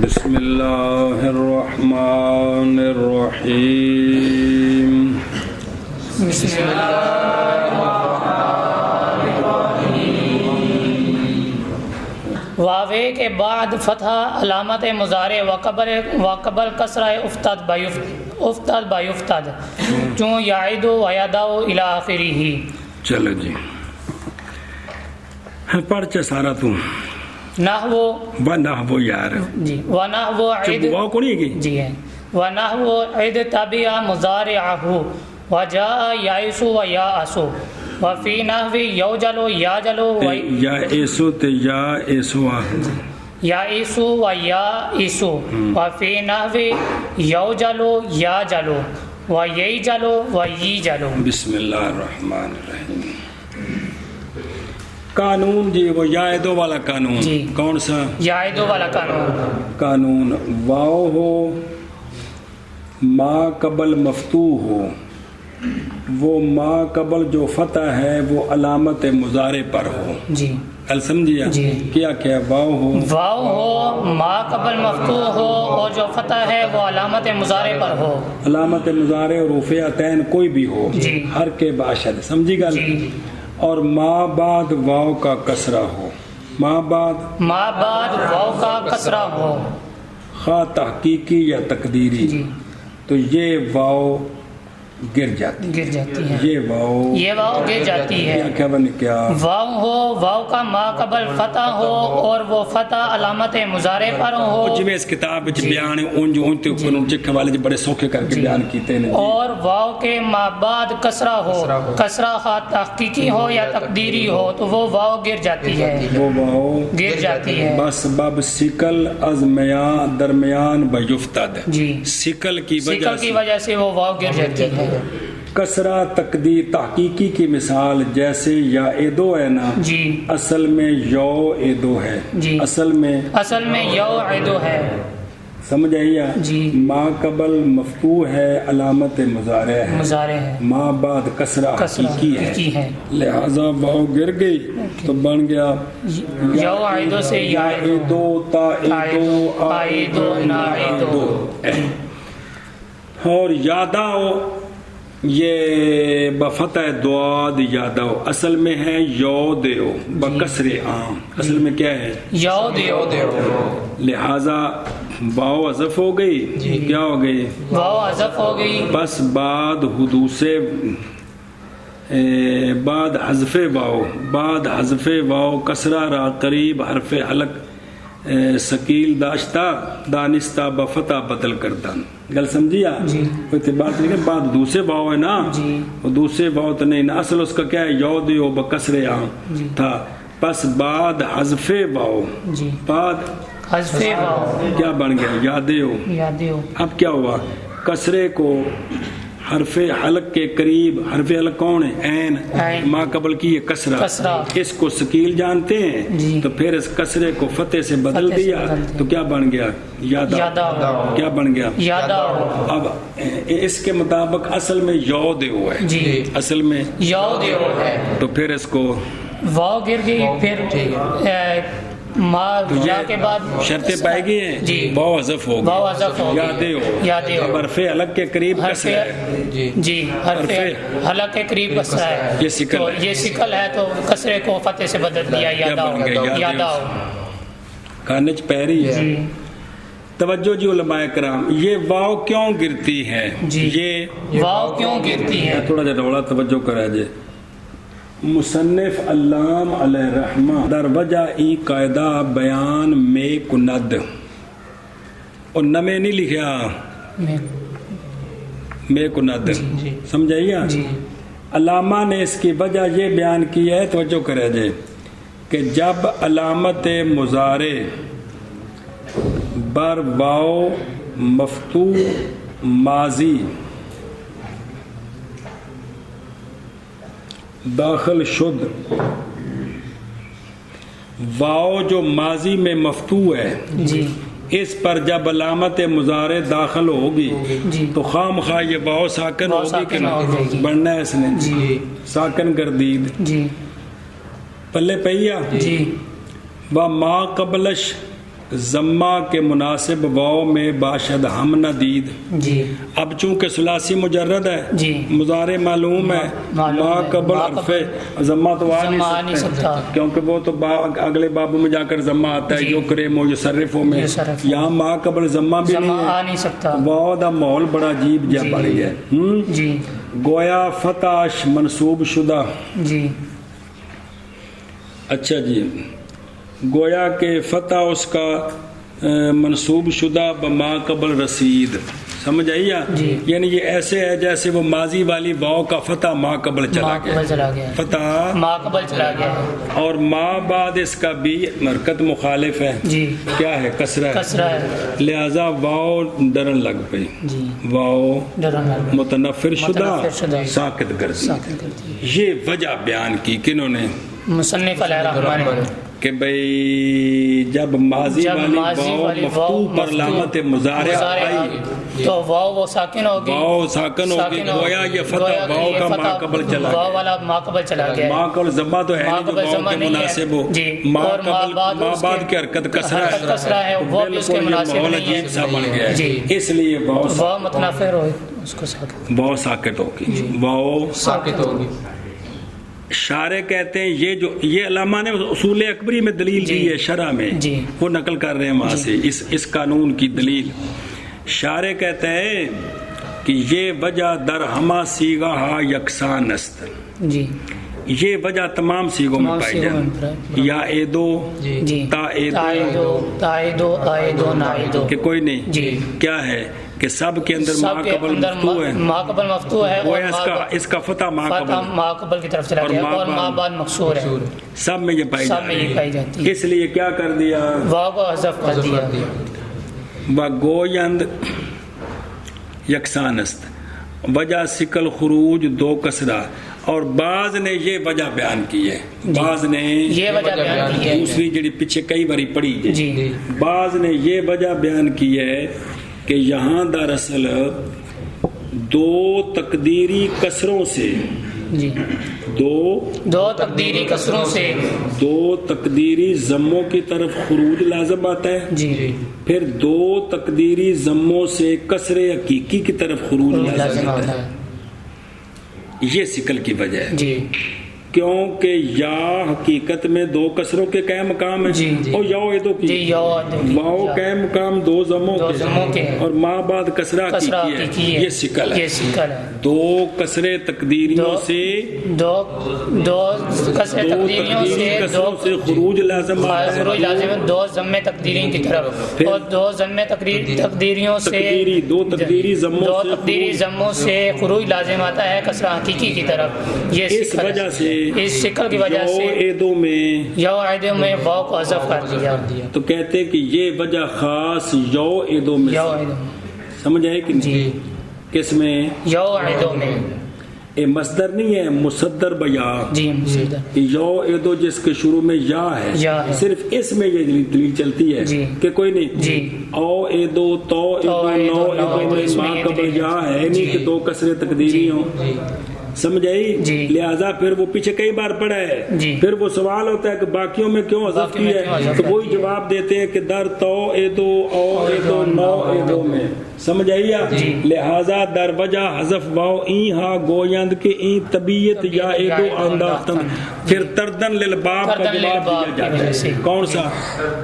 بسم اللہ الرحمن الرحیم بسم اللہ واوے کے بعد فتح علامت مضارع وقبل کسرہ افتاد بایفتاد چون یعید و یداو الی آخرہ. چلو جی پڑھ چا سارا تم نحو نحو یار جی ونحو عید واو کونی ہے جی ہے ونحو عید تبع مضارعہ وجاء یائس و یاءسو وفی نحو یوجلو یاجلو یا ایسو تے یا ایسو یائسو و یائسو وفی نحو یوجلو یاجلو و ییجلو و ییجلو. بسم اللہ الرحمن الرحیم. قانون جی وہ یائدو والا قانون جی. کون سا یائدو والا قانون؟ واو ہو ما قبل مفتوح ہو، وہ ما قبل جو فتح ہے وہ علامت مضارع پر ہو. جی کل سمجھیا جی. کیا واو ہو ما قبل مفتوح ہو اور جو فتح ہے وہ علامت مضارع پر ہو. علامت مضارع اور رفعتین کوئی بھی ہو جی. ہر کے باشد، سمجھی گل. جی. اور ما بعد واو کا کسرہ ہو، ما بعد واو کا کسرہ ہو خواہ تحقیقی یا تقدیری جی. تو یہ واو گر جاتی گر جاتی ہے. یہ واو گر جاتی ہے. کیا بنے کیا واو ہو، واو کا ما قبل فتح ہو اور وہ فتح علامت مضارع پر ہو. جی اس کتاب وچ بیان اونج تے اوپر چکھ والے بڑے سوکھے کر کے بیان کیتے ہیں. اور واو کے ما بعد کسرہ ہو، کسرہ خواہ تحقیقی ہو یا تقدیری ہو تو وہ واو گر جاتی ہے. وہ واو گر جاتی ہے. بس باب سکل از میان درمیان بیفتد. جی سکل کی وجہ سے وہ واو گر جاتی ہے. کسرہ تقدیر تحقیقی کی مثال جیسے یا ایدو ہے نا جی اصل میں یو ایدو ہے جی. اصل میں یو عیدو ہے. سمجھ آئیے جی. ما قبل مفتوح ہے علامت مضارع ہے، ما بعد کسرہ حقیقی ہے، لہذا واو گر گئی تو بن گیا یو عیدو سے یا ایدو تا ایدو آئیدو نائیدو. اور یاداؤ یہ بفتح دواد یاداؤ اصل میں ہے یو دیو بکسر عام، اصل میں کیا ہے یو دیو. لہذا واو حذف ہو گئی. کیا ہو گئی؟ واو حذف ہو گئی. بس بعد حذف واو کسرہ را قریب حرف حلق سکیل داشتہ دانستہ بفتح بدل کردن. گل سمجھیا؟ کوئی بات نہیں. بعد دوسرے واو ہے نا، وہ دوسرے واو تو نہیں نا، اصل اس کا کیا ہے یو دیو بکسر عام تھا. پس بعد حذف واو بعد حذف واو کیا بن گیا یادیو. اب کیا ہوا؟ کسرے کو حرف حلق کے قریب، حرف حلق کون ہے؟ عین. ما قبل کی یہ کسرہ، اس کو سکیل جانتے ہیں تو پھر اس کسرے کو فتح سے بدل دیا تو کیا بن گیا یادا. کیا بن گیا یادا. اب اس کے مطابق اصل میں یو دیو ہے، اصل میں یو دیو ہے تو پھر اس کو واو گر گئی. پھر ما جا کے بعد شرطیں پائے گئی ہیں. واو حذف ہو گئی، یادے ہو حرف حلق کے قریب کسرہ ہے. جی حرف حلق کے قریب کسرہ ہے. یہ سکل ہے تو کسرے کو فتح سے بدل دیا یادا ہو. کانچ پیری ہے. توجہ جی علماء کرام، یہ واو کیوں گرتی ہے؟ یہ واو کیوں گرتی ہے؟ تھوڑا جا رولا توجہ کرا جے. مصنف علام علیہ رحمہ در وجہ ای قاعدہ بیان میں کند اور نمے نہیں لکھیا میں کند. سمجھائیے؟ علامہ نے اس کی وجہ یہ بیان کی ہے، توجہ کرے جے، کہ جب علامت مضارع بر واو مفتوح ماضی داخل شد، واو جو ماضی میں مفتوح ہے اس پر جب علامت مضارع داخل ہوگی تو خام خواہ یہ واو ساکن ہوگی کہ بڑھنا ہے اس نے ساکن گردید پلے پہیا و ما قبلش ضمہ کے مناسب واو میں باشد ہم ندید. جی اب چونکہ ثلاثی مجرد ہے جی مضارع معلوم ہے ما قبل حرف ضمہ تو آ نہیں سکتا کیونکہ وہ تو اگلے بابوں میں جا کر ضمہ آتا ہے یکرم و یصرفوں میں. یہاں ما قبل ضمہ بھی نہیں ہے. واو دا ماحول بڑا عجیب جا پڑی ہے. جی گویا فتح منصوب شدہ. جی اچھا جی گویا کہ فتح اس کا منصوب شدہ بما قبل رسید. سمجھ آئی جی. یعنی یہ ایسے ہے جیسے وہ ماضی والی واو کا فتح ما قبل چلا گیا فتح ما قبل چلا گیا اور ما بعد اس کا بھی حرکت مخالف ہے. جی کیا ہے کسرہ ہے لہذا واو ڈرن لگ پئی. جی واو متنفر شدہ ساکت کر دی. یہ وجہ بیان کی کنہوں نے مصنف علیہ الرحمن کہ بھئی جب ماضی والی واو مفتوح پر علامت مضارع آئی تو واو ساکن ہوگی. واو ساکن ہوگی گویا یہ فتح واو کا ما قبل چلا گیا. واو والا ما قبل چلا گیا. ما قبل ضمہ تو ہے نہیں جو واو کے مناسب ہو. ما قبل ما بعد کی حرکت کسرہ ہے وہ بھی اس کے مناسب نہیں ہے. عجیب سا بن گیا ہے اس لیے واو متنافر ہو اس کو ساکت. واو ساکت ہوگی. واو ساکت ہوگی. شارع کہتے ہیں یہ علامہ نے اصول اکبری میں دلیل دی ہے شرح میں وہ نقل کر رہے ہیں وہاں سے اس قانون کی دلیل. شارع کہتے ہیں کہ یہ وجہ در ہما سیغہ یکسان است. جی یہ وجہ تمام سیغوں میں پائی جائے. یا ایدو تا ایدو کہ کوئی نہیں کیا ہے کہ سب کے اندر ما قبل مفتوح ہے. ما قبل مفتوح ہے وہ اس کا فتح ما قبل کی طرف چلا گیا اور ما بعد مکسور ہے. سب میں یہ پائی جاتی ہے. اس لیے کیا کر دیا واو کو حذف کر دیا. وگویند یکسان است وجہ سکل خروج دو کسرہ. اور بعض نے یہ وجہ بیان کی ہے. بعض نے یہ وجہ بیان کی ہے دوسری جڑی پیچھے کئی باری پڑھی ہے. بعض نے یہ وجہ بیان کی ہے کہ یہاں دراصل دو تقدیری کسروں سے دو تقدیری کسروں سے دو تقدیری ضموں کی طرف خروج لازم آتا ہے. پھر دو تقدیری ضموں سے کسر حقیقی کی طرف خروج لازم آتا ہے. یہ سکل کی وجہ ہے کیونکہ یا حقیقت میں دو کسروں کے قائم مقام ہیں اور یاو ایدو کی واو قائم مقام دو ضموں کے اور ما بعد کسرہ کی ہے. یہ سکل ہے. دو کسرے تقدیریوں سے خروج لازم ہے. دو ضمے تقدیرین کی طرف اور دو ضمے تقدیریوں سے دو تقدیری ضموں سے خروج لازم آتا ہے کسرہ حقیقی کی طرف. یہ اس وجہ سے اس شکل کی وجہ سے یو ایدو میں واو کو حذف کر دیا. تو کہتے کہ یہ وجہ خاص یو ایدو میں سمجھ آئے کہ نہیں. کس میں یو ایدو میں اے مصدر نہیں ہے مصدر بیا. یو ایدو جس کے شروع میں یا ہے صرف اس میں یہ دلیل چلتی ہے کہ کوئی نہیں او ایدو تو ایدو نو ایدو میں ما قبل یا ہے نہیں کہ دو کسرے تقدیری ہوں. سمجھ آئی. لہذا پھر وہ پیچھے کئی بار پڑھا ہے. پھر وہ سوال ہوتا ہے کہ باقیوں میں کیوں حذف کی ہے تو وہی جواب دیتے ہیں کہ در تو ایدو او ایدو نو ایدو میں. سمجھ آئی آپ. لہذا در وجہ حذف واو این ہا گویند کے این طبیعت یا ایدو انداختن. پھر تردن للباب کا جواب دیا جاتا ہے. کون سا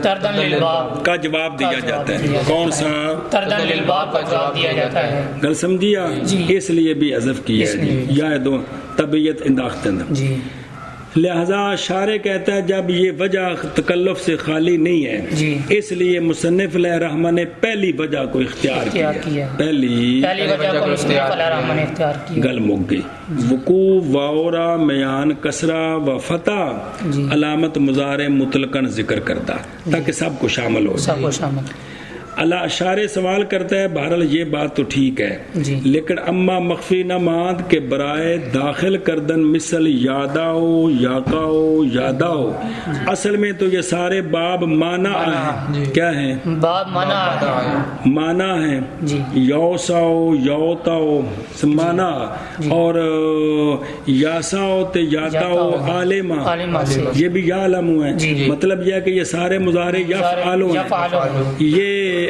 تردن للباب کا جواب دیا جاتا ہے. کون سا تردن للباب کا جواب دیا جاتا ہے. گل سمجھیا. اس لیے بھی حذف کیا ہے یا دو طبیعت انداختن. لہذا شارع کہتا ہے جب یہ وجہ تکلف سے خالی نہیں ہے اس لیے مصنف علیہ الرحمن نے پہلی وجہ کو اختیار کیا. پہلی وجہ کو مصنف علیہ الرحمن نے اختیار کیا. گل مک گئی. وقوع واورا میان کسرہ و فتح علامت مضارع مطلقاً ذکر کرتا تاکہ سب کو شامل ہو. اللہ اشارے سوال کرتا ہے بہرحال یہ بات تو ٹھیک ہے جی لیکن اما مخفی نماد کے برائے داخل کردن مثل یاداؤ یاقاؤ یاداؤ اصل میں تو یہ سارے باب مانا ہیں کیا ہیں باب مانا ہیں جی یوساؤ یوتاؤ مانا اور یاساؤ تے یاتاؤ عالمہ یہ بھی یعلمو ہے مطلب یہ ہے کہ یہ سارے مضارع یفعلو ہیں یہ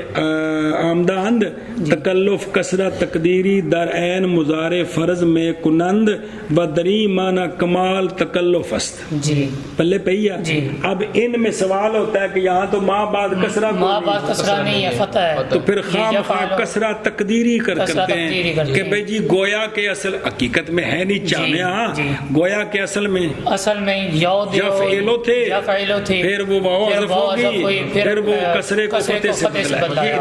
آمدہند تکلف کسرت تقدیری در عین مضارع فرض میں کنند و دری معنی کمال تکلف است جی پلے پہیا اب ان میں سوال ہوتا ہے کہ یہاں تو ماں بعد کسرہ نہیں ہے فتح ہے تو پھر خام خواہ کسرہ تقدیری کرتے ہیں کہ بھئی جی گویا کے اصل حقیقت میں ہے نہیں چاہنے ہاں گویا کے اصل میں یفعلو تھے پھر وہ واو حذف ہوگی پھر وہ کسرے کو فتح سے بدلا یہ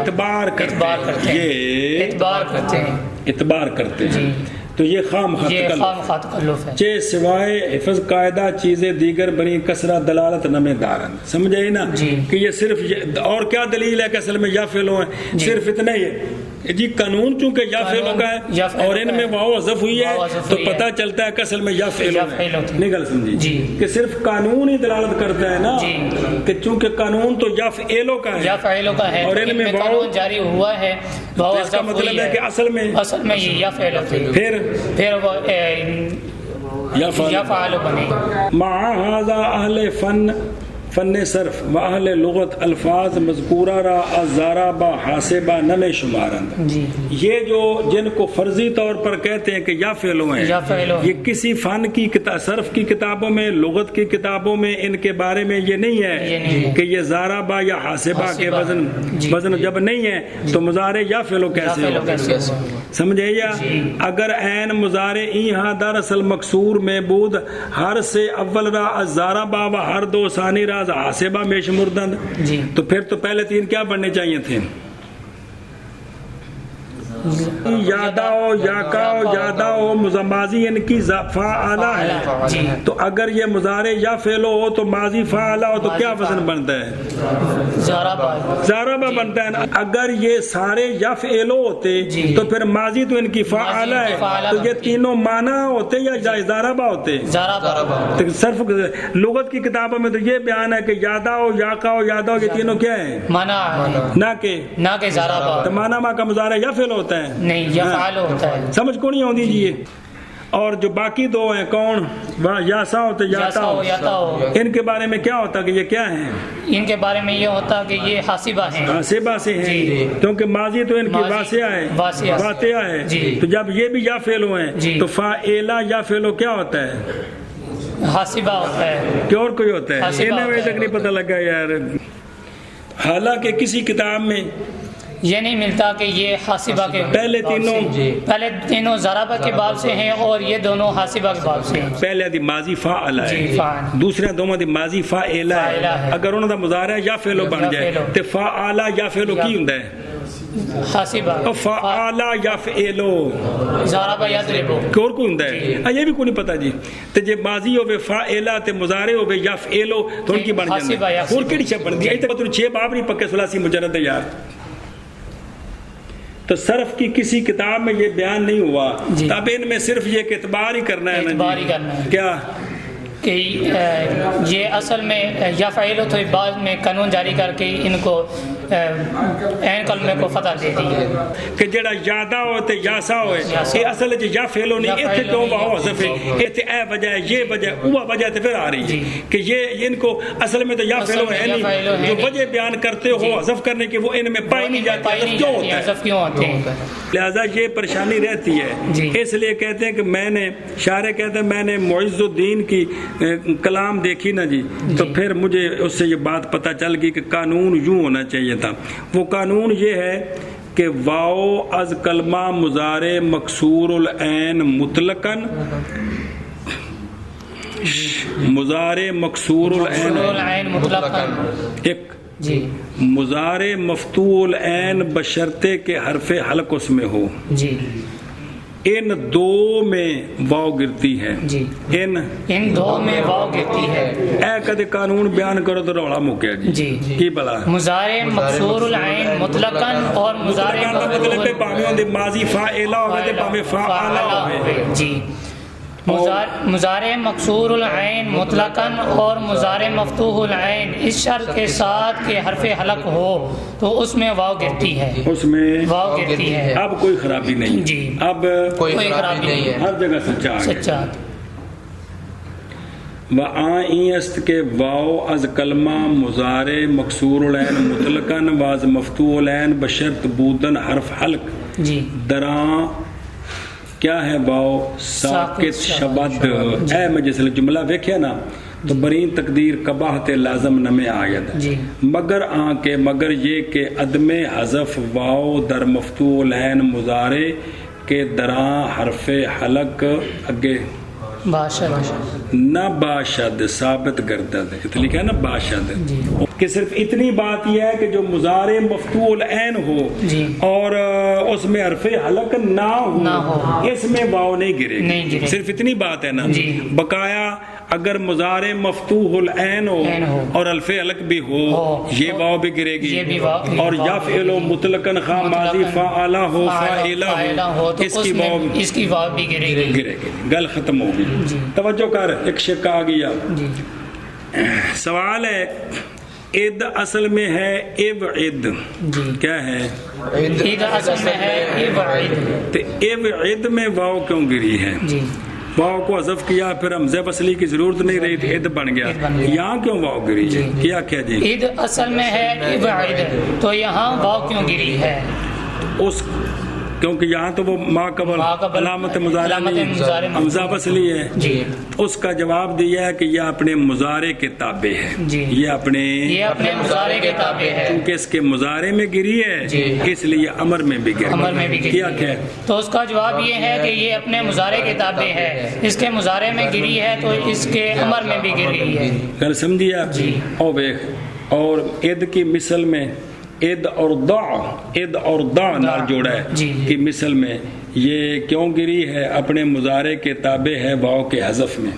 اعتبار کرتے ہیں تو یہ خام خواہ تکلف ہے چے سوائے حفظ قاعدہ چیزیں دیگر بنی کسرہ دلالت نمے دارن سمجھے نا کہ یہ صرف اور کیا دلیل ہے کہ اصل میں یا فعلوں ہیں صرف اتنا ہی ہے جی قانون چونکہ یا فعلوں کا ہے اور ان میں واو حذف ہوئی ہے تو پتہ چلتا ہے کہ اصل میں یا فعلوں ہے نہیں گل سمجھی کہ صرف قانون ہی دلالت کرتا ہے نا کہ چونکہ قانون تو یا فعلوں کا ہے اور ان میں واو جاری ہوا ہے اس کا مطلب ہے کہ اصل میں یا فعلوں پھر وہ یا فعلوں بنے مع ھذا اہل فن صرف و اہل لغت الفاظ مذکورہ را ازارہ با حاسبہ نمے شمارند یہ جو جن کو فرضی طور پر کہتے ہیں کہ یا فعلوں ہیں یہ کسی فن کی صرف کی کتابوں میں لغت کی کتابوں میں ان کے بارے میں یہ نہیں ہے کہ یہ زاربہ یا حاسبہ کے وزن جب نہیں ہے تو مضارع یا فعلوں کیسے ہو سمجھے یا اگر عین مضارع یہاں دراصل مکسور میں بود ہر سے اول را ازاربہ و ہر دو ثانی را حاسبہ میں شمردند تو پھر تو پہلے تین کیا بننے چاہیے تھے یاداؤ یاکاؤ یاداؤ ماضی ان کی فاعلہ ہے تو اگر یہ مضارع یا فعلو ہو تو ماضی فاعلہ ہو تو کیا وزن بنتا ہے ضربہ بنتا ہے اگر یہ سارے یا فعلو ہوتے تو پھر ماضی تو ان کی فاعلہ ہے تو یہ تینوں معنی ہوتے یا ضربہ ہوتے صرف لغت کی کتابوں میں تو یہ بیان ہے کہ یاداؤ یاکاؤ یاداؤ یہ تینوں کیا ہیں نہ کہ ضربہ تو معنی کا مضارع یا فعل ہوتا ہے نہیں یا فعل ہوتا ہے سمجھ کو نہیں آتی جی اور جو باقی دو ہیں کون یاسا ہوتے یاتا ہو ان کے بارے میں کیا ہوتا کہ یہ کیا ہیں ان کے بارے میں یہ ہوتا کہ یہ حاسبہ ہیں حاسبہ سے ہیں کیونکہ ماضی تو ان کی واقعہ ہے تو جب یہ بھی یا فعلو ہیں تو فاعلہ یا فعلو کیا ہوتا ہے حاسبہ ہوتا ہے کہ اور کوئی ہوتا ہے انہیں میں تک نہیں پتہ لگا یار حالانکہ کسی کتاب میں یہ نہیں ملتا کہ یہ حاسبہ کے پہلے تینوں ضربہ کے باب سے ہیں اور یہ دونوں حاسبہ کے باب سے ہیں پہلے دی ماضی فاعلہ ہے دوسرے دوما دی ماضی فاعلہ ہے اگر انہوں دا مضارع یا فعلو بن جائے تو فاعلہ یا فعلو کی ہوندا ہے حاسبہ فاعلہ یا فعلو ضربہ یضربو اور کوئی ہوندا ہے یہ بھی کوئی نہیں پتہ جی تے جے ماضی ہوے فاعلہ تے مضارع ہوے یا فعلو تو ان کی بن جاندے اور کیڑی چھ بن دی اے تے 6 باب نہیں پکے ثلاثی مجرد ہے یار تو صرف کی کسی کتاب میں یہ بیان نہیں ہوا تب ان میں صرف یہ کہ اعتبار ہی کرنا ہے کیا کہ یہ اصل میں یا فعل تو بعد میں قانون جاری کر کے ان کو این کلمے کو فتح دے دی ہے کہ جڑا یادا ہوتے یاسا ہوئے یہ اصل یا فعلو نہیں ایتھے کیوں واو حذف ہے ایتھے اے وجہ ہے یہ وجہ وہ وجہ تے پھر آ رہی ہے کہ یہ ان کو اصل میں تو یا فعلو ہے نہیں جو وجہ بیان کرتے ہو حذف کرنے کی وہ ان میں پائی نہیں جاتی حذف کیوں ہوتے ہیں لہذا یہ پریشانی رہتی ہے اس لیے کہتے ہیں کہ میں نے شاعر کہتے ہیں میں نے معز الدین کی کلام دیکھی نا جی تو پھر مجھے اس سے یہ بات پتہ چل گئی کہ قانون یوں ہونا چاہیے تھا وہ قانون یہ ہے کہ واو از کلمہ مضارع مکسور العین مطلقاً مضارع مکسور العین مطلقاً ایک مضارع مفتوح العین بشرطے کے حرف حلق اس میں ہو ان دو میں واو گرتی ہے جی ان دو میں واو گرتی ہے. اے کدے قانون بیان کرو تو رولا مکیا جی کی بلا مضارع مکسور العین مطلقاً اور مضارع مطلب ہے باویں ہوندے ماضی فاعلہ ہوے تے باویں فاعلہ ہوے جی. مضارع مکسور العین مطلقاً اور مضارع مفتوح العین اس شرط کے ساتھ کہ حرف حلق ہو تو اس میں واو گرتی ہے. اس میں واو گرتی ہے. اب کوئی خرابی نہیں جی. اب کوئی خرابی نہیں ہے. ہر جگہ سچا وآئیں است کے واو از کلمہ مضارع مکسور العین مطلقاً واز مفتوح العین بشرط بودن حرف حلق جی. دراں کیا ہے واو ساکت شبد. اے میں جس جملہ ویکھیا نا تو برین تقدیر قباحت لازم نمے آید جی. مگر کے مگر یہ کہ عدم حذف واو در مفتوح العین مضارع کے دراں حرف حلق اگے نہ باشد ثابت گردد ات لکھا ہے نا باشد کہ صرف اتنی بات یہ ہے کہ جو مضارع مفتوح العین ہو اور اس میں حرف حلق نہ ہو اس میں واو نہیں گرے گی. صرف اتنی بات ہے نا. بقایا اگر مضارع مفتوح العین ہو اور الف حلق بھی ہو یہ واو بھی گرے گی. اور یفعل مطلقاً خواہ ماضی فاعلہ ہو فاعلہ ہو اس کی واو بھی گرے گی. گل ختم ہو گئی. توجہ کر ایک شک آ گیا. سوال ہے اد اصل میں ہے ابعد. کیا ہے اد اصل میں ہے ابعد. تو ابعد میں واو کیوں گری ہے؟ واو کو حذف کیا پھر حمزہ وصلی کی ضرورت نہیں رہی تھی اد بن گیا. یہاں کیوں واو گری ہے؟ کیا کیا جی اد اصل میں ہے ابعد تو یہاں واو کیوں گری ہے؟ اس کیونکہ یہاں تو وہ ما قبل علامت مضارع نہیں حمزہ وصلی ہے. اس کا جواب دیا ہے کہ یہ اپنے مضارع کے تابع ہے. یہ اپنے مضارع کے تابع ہے کیونکہ اس کے مضارع میں گری ہے اس لیے امر میں بھی گری. کیا کہ تو اس کا جواب یہ ہے کہ یہ اپنے مضارع کے تابع ہے. اس کے مضارع میں گری ہے تو اس کے امر میں بھی گر گئی ہے. گل سمجھیا؟ اور اد کی مثل میں اد اور دا نال جوڑا ہے کہ مثل میں یہ کیوں گری ہے؟ اپنے مضارع کے تابع ہے واو کے حذف میں.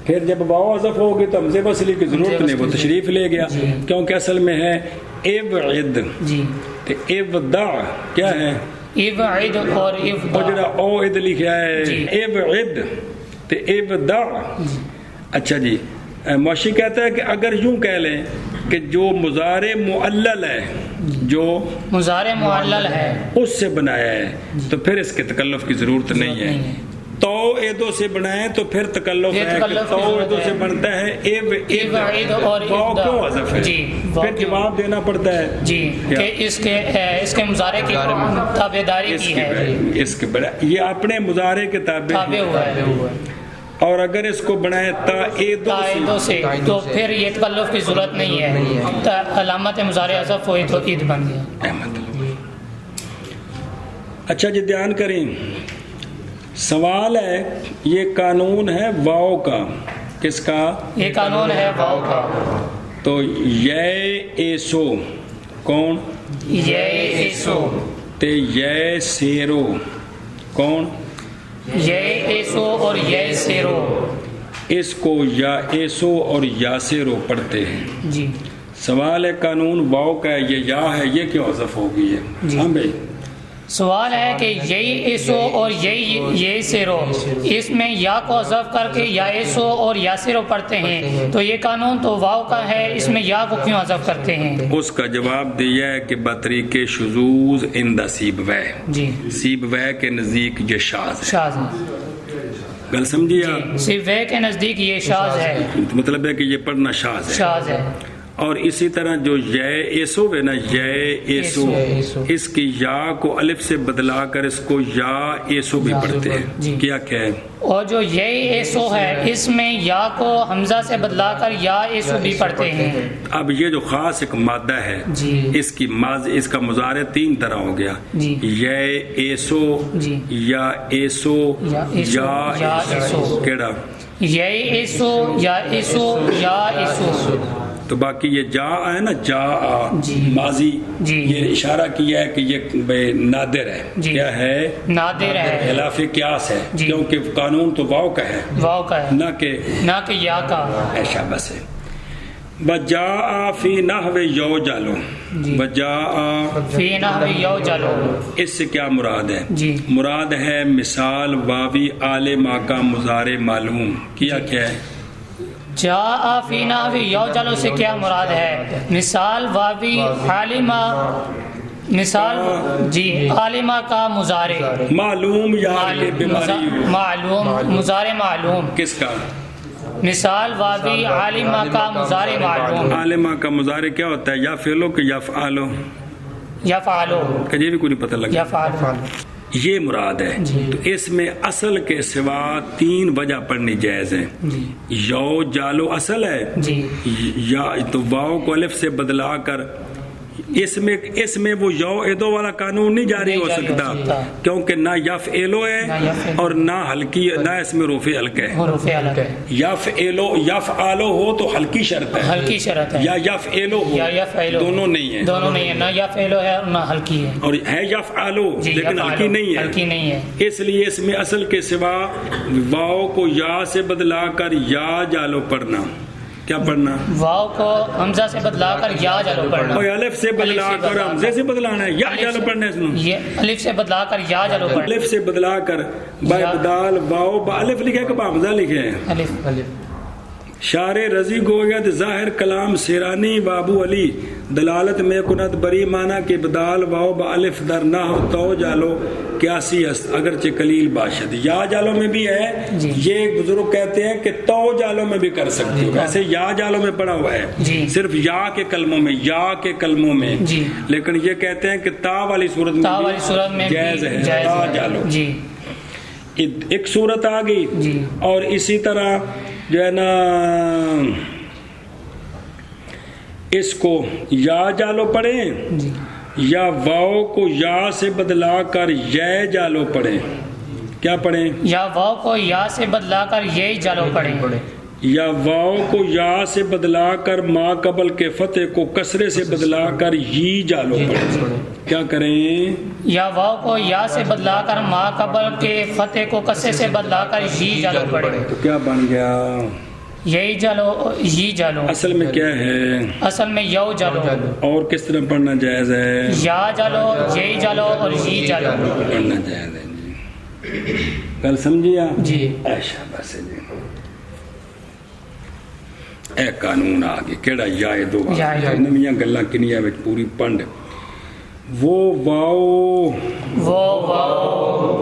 پھر جب واو حذف ہوگی تو حمزہ وصلی کی ضرورت نہیں وہ تشریف لے گیا کیونکہ اصل میں ہے ابعد. تو ابدا کیا ہے؟ ابعد اور جڑا او اد لکھا ہے ابعد تو ابدا. اچھا جی معاشی کہتا ہے کہ اگر یوں کہہ لیں کہ جو مضارع معلل ہے جو مضارع معلل ہے اس سے بنایا ہے تو پھر اس کے تکلف کی ضرورت نہیں ہے. تو ایدو سے بنائیں تو پھر تکلف ہے کہ تو ایدو سے بنتا ہے ابعد اور واو کیوں حذف ہے؟ پھر جواب دینا پڑتا ہے کہ اس کے مضارع کی تابعداری کی ہے. اس کے بڑا یہ اپنے مضارع کے تابع ہوا ہے. اور اگر اس کو بنائے تا ایدو سے تو پھر یہ تکلف کی ضرورت نہیں ہے. علامت مضارع حذف ہوئی تو عید بن گیا. اچھا جی دھیان کریں. سوال ہے یہ قانون ہے واو کا. کس کا؟ یہ قانون ہے واو کا. تو یہ ایسو کون؟ یہ ایسو. تے یہ سیرو کون؟ یہ ایسو اور یہ سیرو. اس کو یا ایسو اور یا سیرو پڑھتے ہیں. جی سوال ہے قانون واو کا ہے یہ یا ہے یہ کیوں حذف ہو گئی ہے؟ ہاں بھائی سوال ہے کہ یہی ایسو اور یہی سیرو اس میں یا کو حذف کر کے یا ایسو اور یا سیرو پڑھتے ہیں تو یہ قانون تو واو کا ہے اس میں یا کو کیوں حذف کرتے ہیں؟ اس کا جواب دیا ہے کہ بطریق شذوذ اندہ سیبویہ. سیبویہ کے نزدیک یہ شاذ ہے. گل سمجھیا؟ سیبویہ کے نزدیک یہ شاذ ہے. مطلب ہے کہ یہ پڑھنا شاذ ہے. اور اسی طرح جو یہ ایسو ہے نا یہ ایسو اس کی یا کو الف سے بدلا کر اس کو یا ایسو بھی پڑھتے ہیں. کیا ہے؟ اور جو یہ ایسو ہے اس میں یا کو حمزہ سے بدلا کر یا ایسو بھی پڑھتے ہیں. اب یہ جو خاص ایک مادہ ہے اس کا مضارع تین طرح ہو گیا. یہ ایسو یا ایسو یا ایسو. کیڑا؟ یہ ایسو یا ایسو یا ایسو. تو باقی یہ جا ہے نا، جا ماضی، یہ اشارہ کیا ہے کہ یہ نادر ہے. کیا ہے؟ نادر ہے، خلاف قیاس ہے، کیونکہ قانون تو واو کا ہے، نہ کہ یا کا. ایسا بس ہے. بجا فی نحو یو جالو، بجا فی نحو یو جالو، اس سے کیا مراد ہے؟ مراد ہے مثال واوی آل ما کا مضارع معلوم. کیا ہے؟ جا فی نحو یو جالو سے کیا مراد ہے؟ مثال واوی عالمہ، مثال عالمہ کا مضارع معلوم، یا معلوم، مضارع معلوم. کس کا؟ مثال واوی عالمہ کا مضارع معلوم. عالمہ کا مضارع کیا ہوتا ہے؟ یا فعلو کہ یا فعالو؟ یا فعالو، کہ یہ بھی کوئی نہیں پتہ لگا. یا فعالو، یہ مراد ہے. تو اس میں اصل کے سوا 3 وجہ پڑھنی جائز ہیں. یو جالو اصل ہے، یا تو واو کو الف سے بدلا کر اس میں وہ یو ایدو والا قانون نہیں جاری ہو سکتا، کیونکہ نہ یف ایلو ہے اور نہ ہلکی، نہ اس میں روفے ہلکے ہے. یف ایلو یف آلو ہو تو ہلکی شرط ہے، یا یف ایلو ہو، دونوں نہیں ہیں، نہ یف ایلو ہے اور نہ ہلکی ہے، اور ہے یف آلو لیکن ہلکی نہیں ہے. اس لیے اس میں اصل کے سوا واو کو یا سے بدلا کر یا جالو پڑھنا. کیا پڑھنا؟ واو کو حمزہ سے بدلا کر یا جالو پڑھنا، اور الف سے بدلا کر حمزے سے بدلانا ہے، یا جالو پڑھنا ہے. یہ الف سے بدلا کر یا جالو پڑھنا، الف سے بدلا کر بدال واو با الف لکھے کہ حمزہ لکھے ہیں؟ الف. شار رضی گوید ظاہر کلام سیرانی بابو علی دلالت میں کنت بری معنی کے بدال واو با الف در نحو تو جالو قیاسی است اگرچہ قلیل باشد. یا جالو میں بھی ہے، یہ ایک بزرگ کہتے ہیں کہ تو جالو میں بھی کر سکتے ہو. ویسے یا جالو میں پڑھا ہوا ہے صرف یا کے کلموں میں، لیکن یہ کہتے ہیں کہ تا والی صورت میں جائز ہے تا جالو. ایک صورت آ گئی. اور اسی طرح جو ہے نا اس کو یا جالو پڑھیں، یا واو کو یا سے بدلا کر یہ جالو پڑھیں. کیا پڑھیں؟ یا واو کو یا سے بدلا کر یہ جالو پڑھیں، یا واو کو یا سے بدلا کر ما قبل کے فتح کو کسرے سے بدلا کر یہ جالو پڑھیں. کیا کریں؟ یا واو کو یا سے بدلا کر ما قبل کے فتح کو کسرے سے بدلا کر یہ جالو پڑھیں. تو کیا بن گیا؟ یہی جالو، یہ جالو. اصل میں کیا ہے؟ اصل میں یو جالو. اور کس طرح پڑھنا جائز ہے؟ یا جالو، یہی جالو اور یہ جالو پڑھنا جائز ہے. کل سمجھیا؟ ایشا بس جی. اے قانون آگے کیڑا یا دو نمیاں گلاں کنیاں وچ پوری پنڈ. وہ واو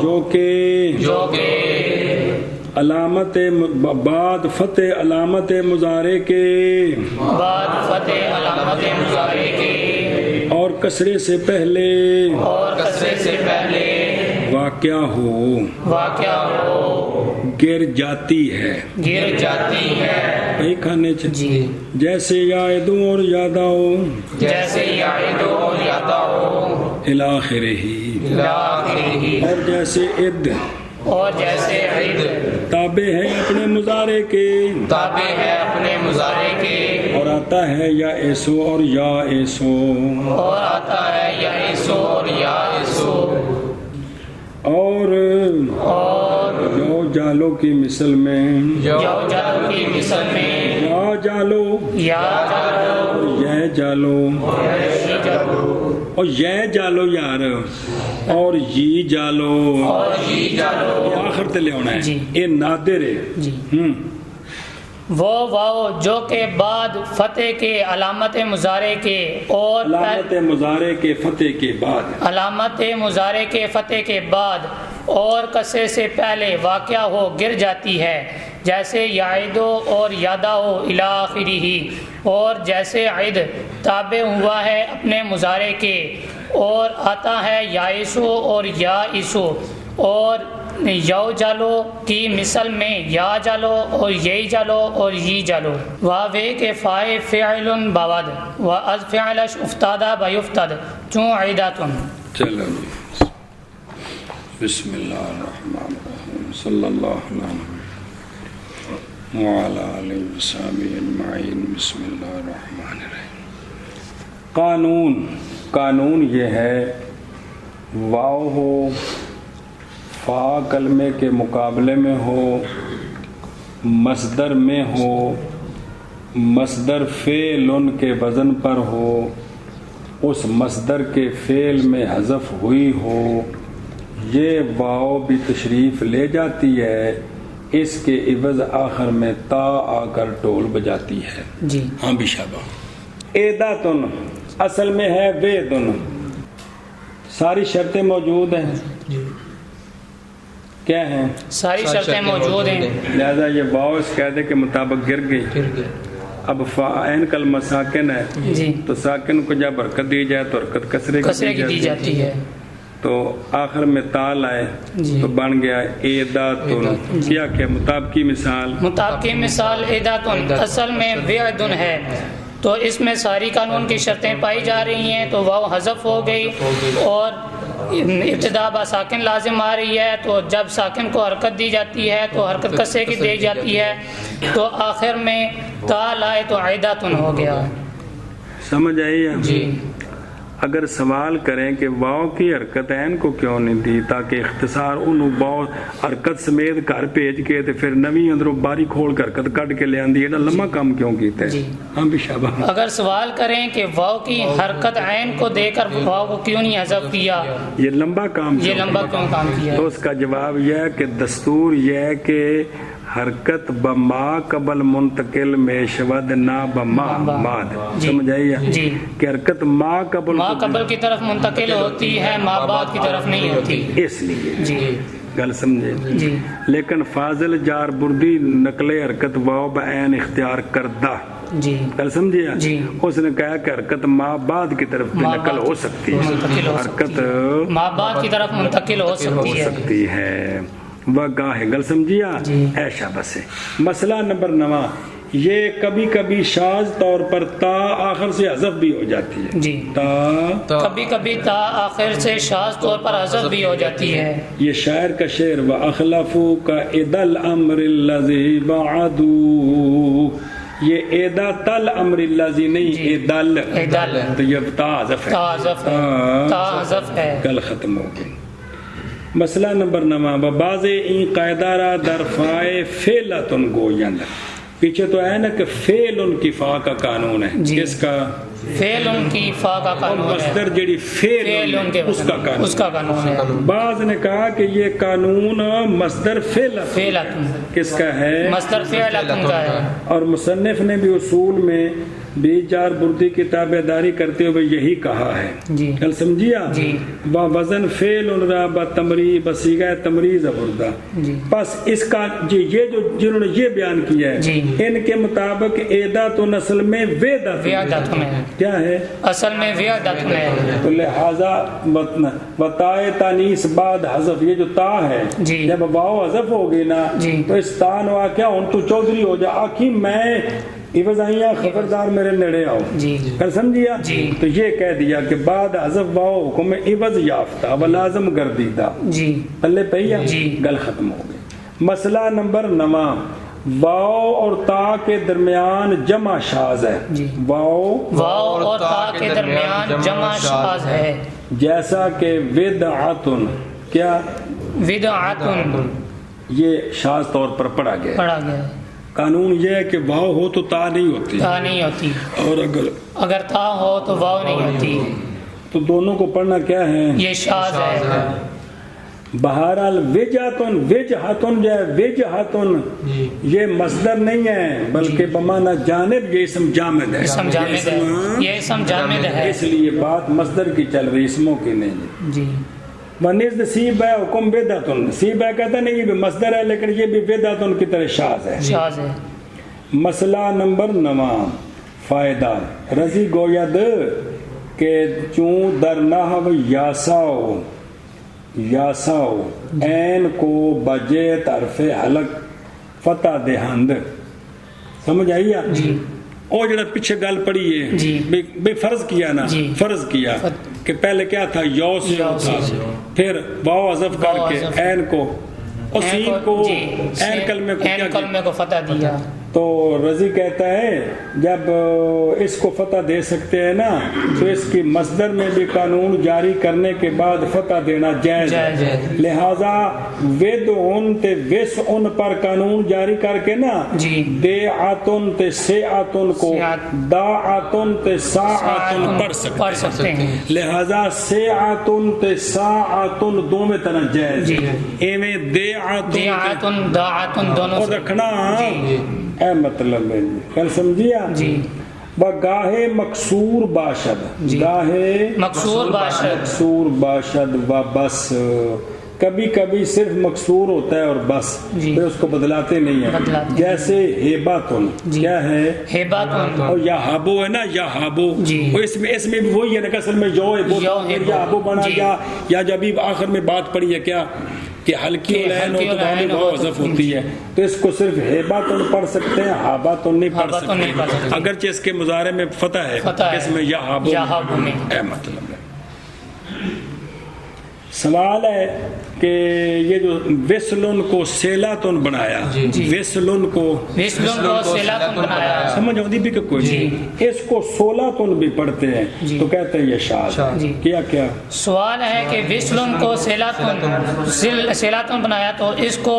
جو کہ علامت بعد فتح علامت مضارع کے اور کسرے سے پہلے واقع ہو گر جاتی ہے کھانے جیسے یادوں اور یادا ہو الاخرہ ہی، اور جیسے عد تابع ہے اپنے مضارع کے اور آتا ہے یا ایسو اور یا ایسو اور یو جالو کی مثل میں یا جالو یہ جالو اور یہ جالو یار اور یہ جالو آخر تے لے ہونا ہے. یہ نادر ہے. وہ واو جو کہ بعد فتح کے علامت مضارع کے اور علامت مضارع کے فتح کے بعد اور کسرے سے پہلے واقع ہو گر جاتی ہے، جیسے یعدو اور یادا ہو الی آخرہ، اور جیسے عد تابع ہوا ہے اپنے مضارع کے اور آتا ہے یائسو اور یائسو، اور یو جالو کی مثل میں یا جالو اور یہی جالو اور یہ جالو. واوے کے فائے فعل باود و از فعلش افتادہ بیفتد چون عیداتن. چلو بسم اللہ الرحمن الرحیم صلی اللہ علیہ وسلم. وعلی آلہ وصحبہ اجمعین. بسم اللہ الرحمن الرحیم. قانون، قانون یہ ہے واو ہو، فا کلمے کے مقابلے میں ہو، مصدر میں ہو، مصدر فعل ان کے وزن پر ہو، اس مصدر کے فعل میں حذف ہوئی ہو، یہ واو بھی تشریف لے جاتی ہے، اس کے عوض آخر میں تا آ کر ٹول بجاتی ہے. جی ہاں بھی شابہ. ایداتن اصل میں ہے ویدن. ساری شرطیں موجود ہیں. کیا ہیں؟ ساری شرطیں موجود ہیں. لہذا یہ واو اس قاعدے کے مطابق گر گئی. اب عین کلمہ ساکن ہے جی، تو ساکن کو جب حرکت دی جائے تو حرکت کسرے کی دی جاتی ہے. تو آخر میں تال آئے تو بن گیا ایداتن. کیا مطابقی مثال؟ مطابقی مثال ایداتن اصل میں وعدن ہے، تو اس میں ساری قانون کی شرطیں پائی جا رہی ہیں، تو واو حذف ہو گئی اور ابتدا با ساکن لازم آ رہی ہے، تو جب ساکن کو حرکت دی جاتی ہے تو حرکت کسرے کی دی جاتی ہے، تو آخر میں تال آئے تو عیداتن ہو گیا. سمجھ آئی؟ جی. اگر سوال کریں کہ واو کی حرکت عین کو کیوں نہیں دی تاکہ اختصار انہوں واو حرکت سمیت گھر بھیج کے تے پھر نویں اندروں باری کھول کر حرکت کٹ کے لے آندی، ایڈا لمبا کام کیوں کیتا ہے؟ جی. ہم بھی شابہ. اگر سوال کریں کہ واو کی حرکت عین کو دے کر واو کو کیوں نہیں حذف کیا، یہ لمبا کام کیا، تو اس کا جواب یہ ہے کہ دستور یہ ہے کہ حرکت بما قبل منتقل میں شود نہ بما بعد. سمجھ آئی ہے کہ حرکت ما قبل کی طرف منتقل ہوتی ہے، ما بعد کی طرف نہیں ہوتی. اس لیے گل سمجھے. لیکن فاضل جار بردی نقل حرکت واو بعین اختیار کردہ. گل سمجھے. اس نے کہا کہ حرکت ما بعد کی طرف نقل ہو سکتی ہے، حرکت ما بعد کی طرف منتقل ہو سکتی ہے. وگاہ گل سمجھیا ایشا بس. مسئلہ نمبر 9، یہ کبھی کبھی شاذ طور پر تا آخر سے حذف بھی ہو جاتی ہے. جی، کبھی کبھی تا آخر سے شاذ طور پر حذف بھی ہو جاتی ہے. یہ شاعر کا شعر وَأَخْلَفُوا كَإِدَى الْأَمْرِ الَّذِي بَعَدُوا، یہ ایدا تل امر الذی نہیں، ایدل، تو یہ تا حذف ہے. کل ختم ہو گئی. مسئلہ نمبر 9، بعض این قاعدہ را در فائے فعلتن گویند. پیچھے تو ہے نا کہ فعل ان کی فا کا قانون ہے. کس کا؟ فعل ان کی فا کا قانون ہے. مصدر جڑی فعل ان کے اس کا قانون ہے. بعض نے کہا کہ یہ قانون مصدر فعلتن کس کا ہے؟ مصدر فعلتن کا ہے. اور مصنف نے بھی اصول میں بھی جار بردی کی تابع داری کرتے ہوئے یہی کہا ہے. کل سمجھیا. وزن فعل را بتمری بصیغہ تمریز بردہ. بس اس کا یہ جو جنہوں نے یہ بیان کیا ہے ان کے مطابق ایداتن اصل میں ویداتن ہے. کیا ہے؟ اصل میں ویداتن ہے. تو لہذا بتائے تانیس بعد حذف، یہ جو تا ہے جب واو حذف ہو گئی نا تو اس تا نوا کیا ہوں تو چودھری ہو جا آخی میں عوض آئیاں خبردار میرے نیڑے آؤ. کر سمجھیا. تو یہ کہہ دیا کہ بعد حذف واو حکم عوض یافتہ و لازم گردیدہ. پلے پہیا گل ختم ہو گئی. مسئلہ نمبر 9، واو اور تا کے درمیان جمع شاذ ہے. واو اور تا کے درمیان جمع شاذ ہے. جیسا کہ ودعتن. کیا؟ ودعتن یہ شاذ طور پر پڑھا گیا. قانون یہ ہے کہ واو ہو تو تا نہیں ہوتی، اور اگر تا ہو تو واو نہیں ہوتی. تو دونوں کو پڑھنا کیا ہے؟ یہ شاذ ہے. بہرحال وجہتن جو ہے وجہتن یہ مصدر نہیں ہے بلکہ بمعنی جانب، یہ اسم جامد ہے. یہ اسم جامد ہے، اس لیے بات مصدر کی چل رہی، اسموں کی نہیں. ونزد سیب ہے حکم ویداتن. سیب ہے کہتا نہیں یہ بھی مصدر ہے لیکن یہ بھی ویداتن کی طرح شاذ ہے. مسئلہ نمبر 9، فائدہ رضی گوید کہ چون در نحو یاساو این کو بجے طرف حلق فتح دہند. سمجھ آئی ہے؟ اور جڑا پیچھے گل پڑی ہے بے فرض کیا نا، فرض کیا کہ پہلے کیا تھا، یو سے تھا، پھر واو حذف کر کے عین کو اور سین کو عین کلمے کو فتح دیا. تو رضی کہتا ہے جب اس کو فتح دے سکتے ہیں نا تو اس کی مصدر میں بھی قانون جاری کرنے کے بعد فتح دینا جائز ہے. لہذا ودعن تے وسعن پر قانون جاری کر کے نا دیعتن تے سیعتن کو داعتن تے ساعتن پڑھ سکتے ہیں. لہذا سیعتن تے ساعتن دو میں طرح جائز ایویں دیعتن داعتن دونوں رکھنا اے مطلب ہے. کل سمجھیا جی. گاہے مکسور باشد گاہے مکسور باشد و بس کبھی کبھی صرف مکسور ہوتا ہے اور بس پھر اس کو بدلاتے نہیں ہیں. جیسے ہیباتن کیا ہے ہیباتن اور یا ہابو ہے نا یا ہابو اس میں بھی وہی ہے نا اصل میں یا ہابو بنا یا جب آخر میں بات پڑی ہے کیا کہ ہلکی العین ہو تو دامن بہت حذف ہوتی ہے تو اس کو صرف ہیباتن پڑھ سکتے ہیں ہاباتن نہیں پڑھ سکتے اگرچہ اس کے مضارع میں فتح ہے اس میں یا ہابو اے مطلب ہے. سوال ہے کہ یہ جو وصلن کو سیلاتن بنایا وصلن کو سیلاتن بنایا سمجھ آتی بھی کہ کوئی اس کو سولاتن بھی پڑھتے ہیں تو کہتے ہیں یہ شاذ. کیا سوال ہے کہ وصلن کو سیلاتن بنایا تو اس کو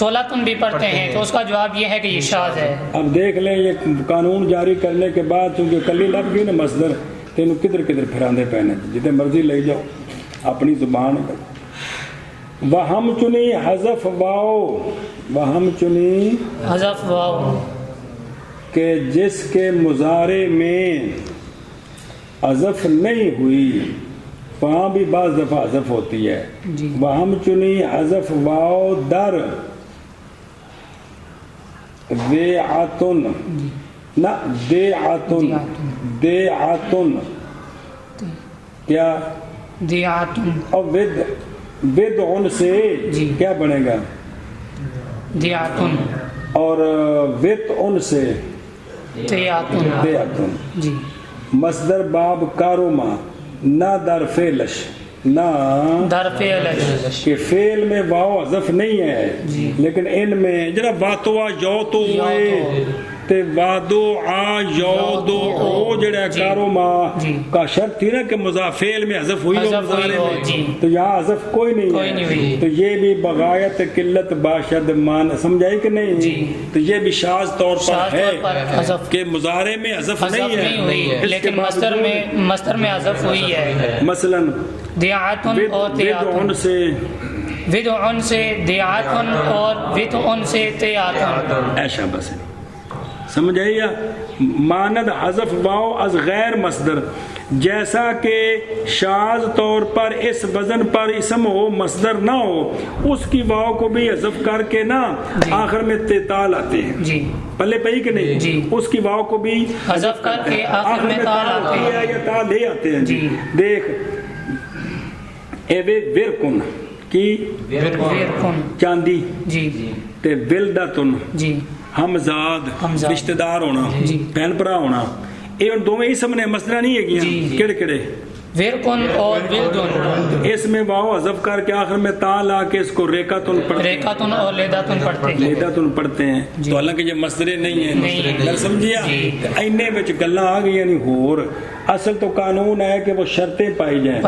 سولاتن بھی پڑھتے ہیں تو اس کا جواب یہ ہے کہ یہ شاذ ہے. اب دیکھ لیں یہ قانون جاری کرنے کے بعد چونکہ کلی لب گئی نا مصدر تینوں کدھر پھراندے پہنے جتنے مرضی لے جاؤ اپنی زبان پر. وہم چنی حذف واو کہ جس کے مضارع میں حذف نہیں ہوئی وہاں بھی بعض دفعہ حذف ہوتی ہے. وہم چنی حذف واو در دیعتن نہ دیعتن کیا دیعتن اور ودعن سے کیا بنے گا دیعتن اور ودعن سے دیعتن. مصدر باب کاروما نہ در فعلش نہ در فعلش کہ فعل میں واو حذف نہیں ہے لیکن ان میں جرا واتوا یو تو ہوئے تے وادو آ یو دو او جڑا کاروما کا شرط تھی نا کہ فعل میں حذف ہوئی ہو مضارع میں تو یہاں حذف کوئی نہیں ہے تو یہ بھی بغایت قلت باشد مان سمجھائی کہ نہیں تو یہ بھی شاذ طور پر ہے کہ مضارع میں حذف نہیں ہے لیکن مصدر میں حذف ہوئی ہے. مثلا دیعتن اور ودعن سے ودعن سے دیعتن اور ودعن سے تیعتن ایسا بس سمجھ آئی یا ماند حذف واو از غیر مصدر جیسا کہ شاذ طور پر اس وزن پر اسم ہو مصدر نہ ہو اس کی واو کو بھی حذف کر کے نا آخر میں تال آتے ہیں پلے پہی کہ نہیں اس کی واو کو بھی حذف کر کے آخر میں تال آتے ہیں یا تال لے آتے ہیں. دیکھ ایوے ورکن کی چاندی تے ولدتن ہمزاد رشتہ دار ہونا بہن بھرا ہونا یہ دونوں اسم نے مسئلہ نہیں ہے کہ کیڑے کیڑے ورکن اور ولدن اس میں واو حذف کر کے آخر میں تا لا کے اس کو ریکاتن اور لیداتن پڑھتے ہیں تو حالانکہ یہ مصدر نہیں ہے سمجھیا اینے وچ گلاں آ گئی یعنی ہور اصل تو قانون ہے کہ وہ شرطیں پائی جائیں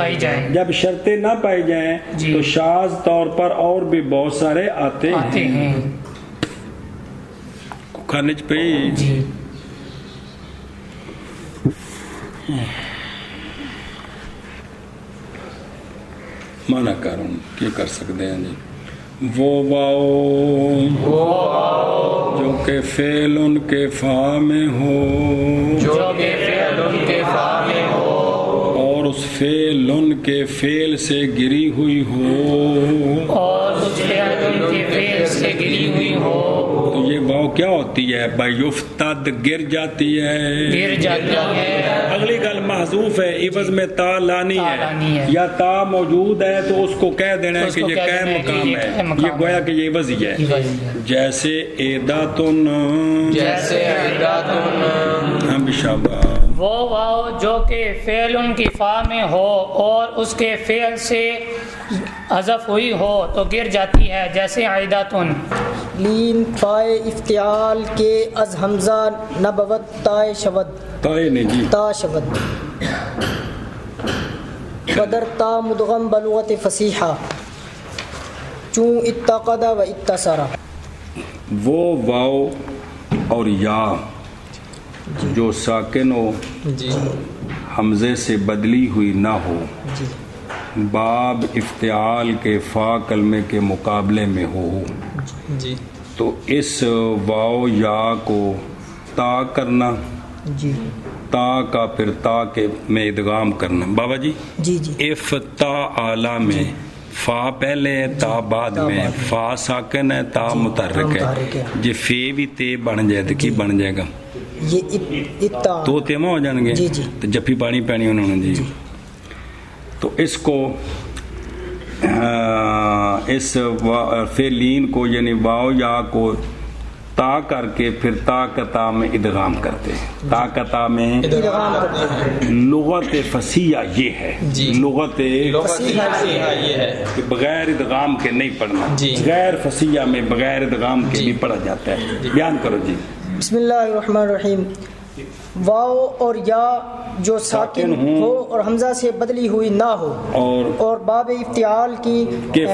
جب شرطیں نہ پائی جائیں تو شاذ طور پر اور بھی بہت سارے آتے ہیں. کھانے پہ مانا کروں کیا کر سکتے ہیں جی وہ واؤ جو کہ فعل ان کے فا میں ہو اور اس فعل ان کے فعل سے گری ہوئی ہو تو یہ واو کیا ہوتی ہے بیفتد گر جاتی ہے اگلی گل محذوف ہے عوض میں تا لانی ہے یا تا موجود ہے تو اس کو کہہ دینا ہے کہ یہ قائم مقام ہے یہ گویا کہ یہ عوض ہی ہے. جیسے ایداتن جیسے ہم شابہ وہ واو جو کہ فعل ان کی فا میں ہو اور اس کے فعل سے حذف ہوئی ہو تو گر جاتی ہے، جیسے عیداتن. لین فائے افتعال کے از حمزہ نبوت تائے شود تائے نے جی تا شود بدر تا مدغم بلغت فصیحہ چون اتقد و اتصر. وہ واو اور یا جو ساکن و حمزے سے بدلی ہوئی نہ ہو، باب افتعال کے فا کلمے کے مقابلے میں ہو، تو اس واو یا کو تا کرنا، تا کا پھر تا کے میں ادغام کرنا. بابا جی افتع اعلیٰ میں فا پہلے ہے تا بعد میں، فا ساکن ہے تا متحرک ہے، جی فی بھی تے بن جائے تو کی بن جائے گا؟ تو تیمہ ہو جائیں گے تو جفی پانی پینی انہوں نے جی. تو اس کو اس فعلین کو یعنی واو یا کو تا کر کے پھر تا کتا میں ادغام کرتے ہیں. تا کتا میں لغت فصیحہ یہ ہے، لغت فصیحہ یہ ہے کہ بغیر ادغام کے نہیں پڑھنا. غیر فصیحہ میں بغیر ادغام کے بھی پڑھا جاتا ہے. بیان کرو جی. بسم اللہ الرحمن الرحیم. واو اور یا جو ساکن ہو اور حمزہ سے بدلی ہوئی نہ ہو اور باب افتعال کی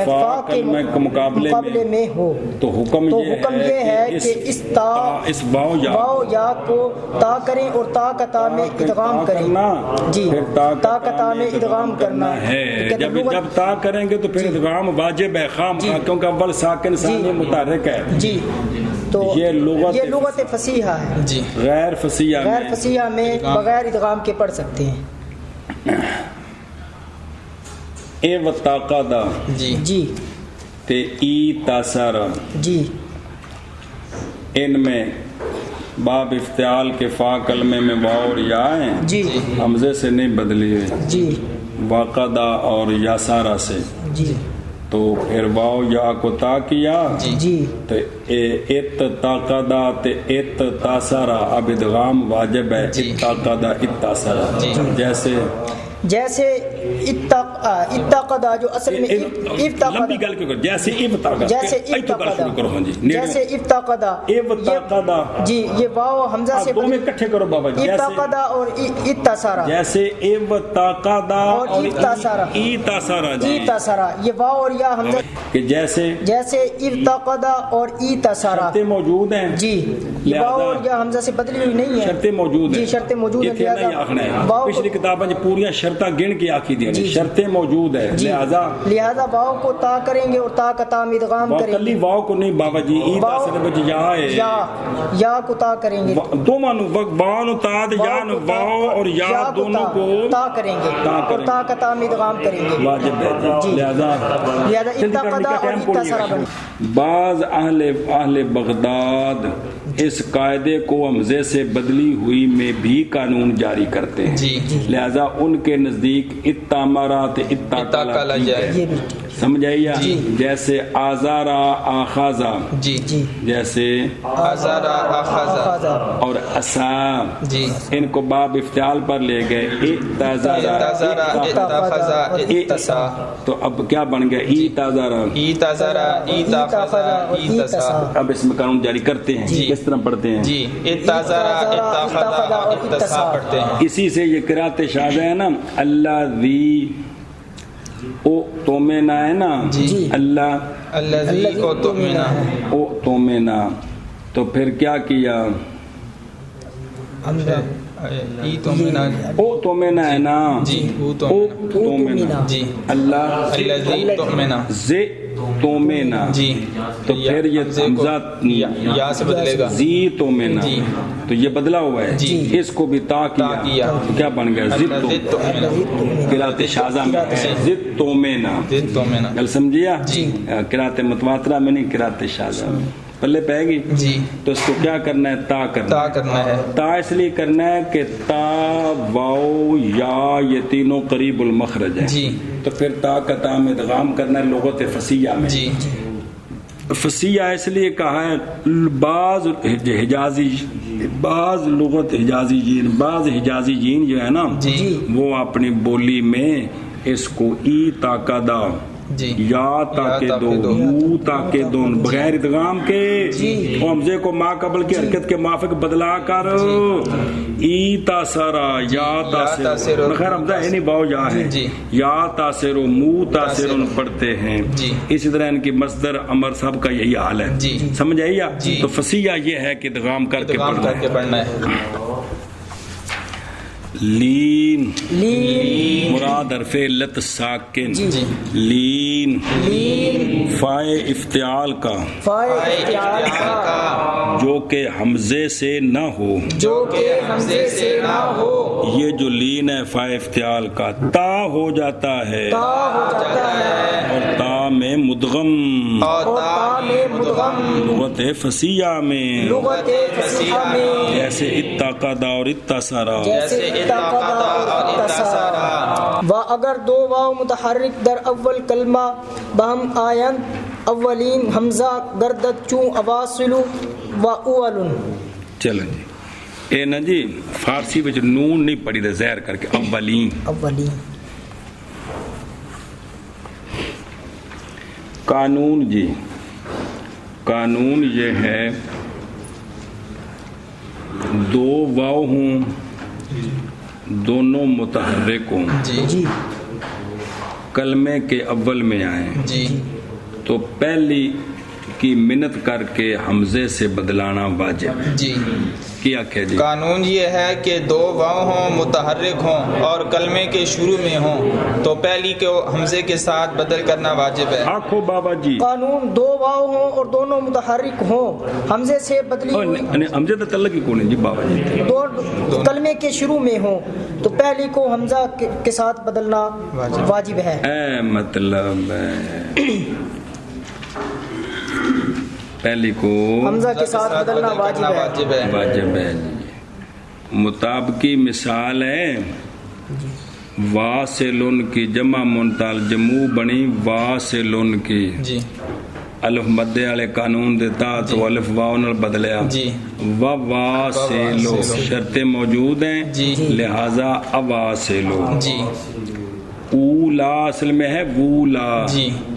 فا کے مقابلے میں ہو، تو حکم یہ ہے کہ اس واو یا کو تا کریں اور تا کا تا میں ادغام کریں. جی تا کا تا میں ادغام کرنا ہے. جب تا کریں گے تو پھر ادغام واجب ہے خام کیونکہ اول ساکن ثانی متحرک ہے. جی تو یہ لغت فصیحہ ہے. جی غیر فصیحہ میں بغیر ادغام کے پڑھ سکتے ہیں. اے وتاقدا جی تے ای تاسارا جی ان میں باب افتعال کے فا کلمے میں واو اور یا ہیں جی حمزے سے نہیں بدلی ہوئی جی واقعہ اور یاسارا سے. جی تو پھر واو یا کو تا کیا جی تو ات تاقدا تے ات تاسارا اب ادغام واجب ہے. اتاقدا اتاسارا جیسے اتقدا جو اصل میں لمبی گل کیوں کر جیسے اتقدا جی یہ واو حمزہ سے دو میں اکٹھے کرو بابا جی. اتقدا اور اتسارا جیسے اتقدا اور اتسارا جی اتسارا یہ واو اور یا حمزہ کہ جیسے اتقدا اور اتسارا شرطیں موجود ہیں. جی واو اور یا حمزہ سے بدلی ہوئی نہیں ہے، شرطیں موجود ہیں. جی شرطیں موجود ہیں. پچھلی کتابیں پوریاں شرطیں گن کے آکی دی ہیں، شرطیں موجود ہیں. لہذا واو کو تا کریں گے اور تا کا تا میں ادغام کریں گے. کلی واو کو نہیں بابا جی ای تا سے بچ یا ہے یا کو تا کریں گے. دونوں واو نو تا یا نو واو اور یا دونوں کو تا کریں گے اور تا کا تا میں ادغام کریں گے. واجب ہے. لہذا اتقدا اور اتسارا بن. بعض اہل بغداد اس قاعدے کو حمزے سے بدلی ہوئی میں بھی قانون جاری کرتے ہیں. لہذا ان کے نزدیک اتامارات اتاکلا سمجھ آئیے. جیسے آزارا آخازا جیسے آزارا آخازا اور اسا ان کو باب افتعال پر لے گئے. تو اب کیا بن گیا ای تازارا. اب اس میں قانون جاری کرتے ہیں. کس طرح پڑھتے ہیں؟ اسی سے یہ قرات شاذہ ہے نا. اللہ ذی او تومینا ہے نا. اللہ ذی او تومینا. تو پھر کیا کیا؟ او تومینا ہے نا. او تومینا اللہ زی تومینا. تو پھر یہ یا سے بدلے گا زی تومینا. تو یہ بدلا ہوا ہے. اس کو بھی تا کیا تو کیا بن گیا؟ زد. قرات شاذہ میں ہے زد تومینا. گل سمجھیا؟ قرات متواترہ میں نہیں، قرات شاذہ میں. پلے پہ گی تو اس کو کیا کرنا ہے؟ تا کرنا ہے. تا اس لیے کرنا ہے کہ تا واو یا یہ تینوں قریب المخرج ہے. تو پھر تا کا تا میں ادغام کرنا ہے لغت فصیحہ میں. فصیح اس لیے کہا ہے بعض لغت حجازی جین، بعض حجازی جین جو ہے نا وہ اپنی بولی میں اس کو ای تاکدہ یا تاکہ دو مو تاکہ دون بغیر ادغام کے حمزے کو ما قبل کی حرکت کے موافق بدلا کر ای تاثرا یا تاثر بغیر حمزہ ہے نہیں باؤ جا ہے یا تاثر مو تاثر پڑھتے ہیں. اسی طرح ان کی مصدر عمر صاحب کا یہی حال ہے. سمجھ آئیے؟ تو فصیح یہ ہے کہ ادغام کر کے پڑھنا ہے. لین مراد حرف علت ساکن لین فائے افتعال کا جو کہ حمزے سے نہ ہو یہ جو لین ہے فائے افتعال کا تا ہو جاتا ہے اور تا میں مدغم لغت فصیح میں جیسے اتقدا اور اتصرا. و اگر دو واو متحرک در اول کلمہ بہم آیند اولین حمزہ گردد چون اواصل و اول. چلو جی اے نا جی فارسی وچ نون نہیں پڑھی دے زہر کر کے اولین قانون. جی قانون یہ ہے دو واو ہوں دونوں متحرک ہوں کلمے کے اول میں آئیں تو پہلی کی منت کر کے حمزے سے بدلانا واجب. کیا کہ جی قانون یہ ہے کہ دو واو ہوں متحرک ہوں اور کلمے کے شروع میں ہوں تو پہلی کو حمزے کے ساتھ بدل کرنا واجب ہے. آنکھو بابا جی قانون دو واو ہوں اور دونوں متحرک ہوں حمزے سے بدلی حمزے تو تعلق ہی کون ہے جی بابا جی دو کلمے کے شروع میں ہوں تو پہلی کو حمزہ کے ساتھ بدلنا واجب ہے. مطلب پہلی کو حمزہ کے ساتھ بدلنا واجب ہے. مطابقی مثال ہے واصلن کی جمع منتال جمع بنی واصلن کی الف مدے والے قانون دیتا تو الف واو نال بدلیا و واصلو شرطیں موجود ہیں لہذا اواصلو. اولا اصل میں ہے وولا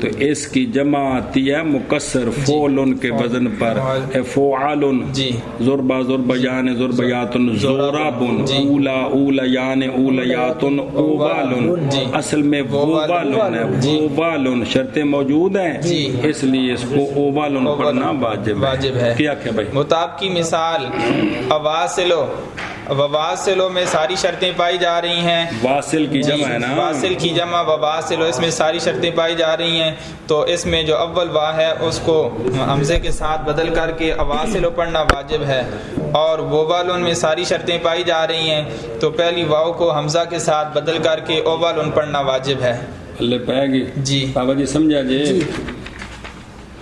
تو اس کی جمع آتی ہے مکسر فولن کے وزن پر فوعالن ضربہ ضربیان ضربیاتن زورابن اولا اولیان اولیاتن اووالن اصل میں ووالن ہے ووالن شرطیں موجود ہیں اس لیے اس کو اووالن پڑھنا واجب ہے. کیا کہ بھائی مطابقی مثال اواصلو وواصلو میں ساری شرطیں پائی جا رہی ہیں. واصل کی جمع ہے نا واصل کی جمع وواصلو اس میں ساری شرطیں پائی جا رہی ہیں تو اس میں جو اول وا ہے اس کو حمزے کے ساتھ بدل کر کے اواصلو پڑھنا واجب ہے اور ووالن میں ساری شرطیں پائی جا رہی ہیں تو پہلی واو کو حمزہ کے ساتھ بدل کر کے اووالن پڑھنا واجب ہے. اللہ پائے گی جی بابا جی سمجھا جی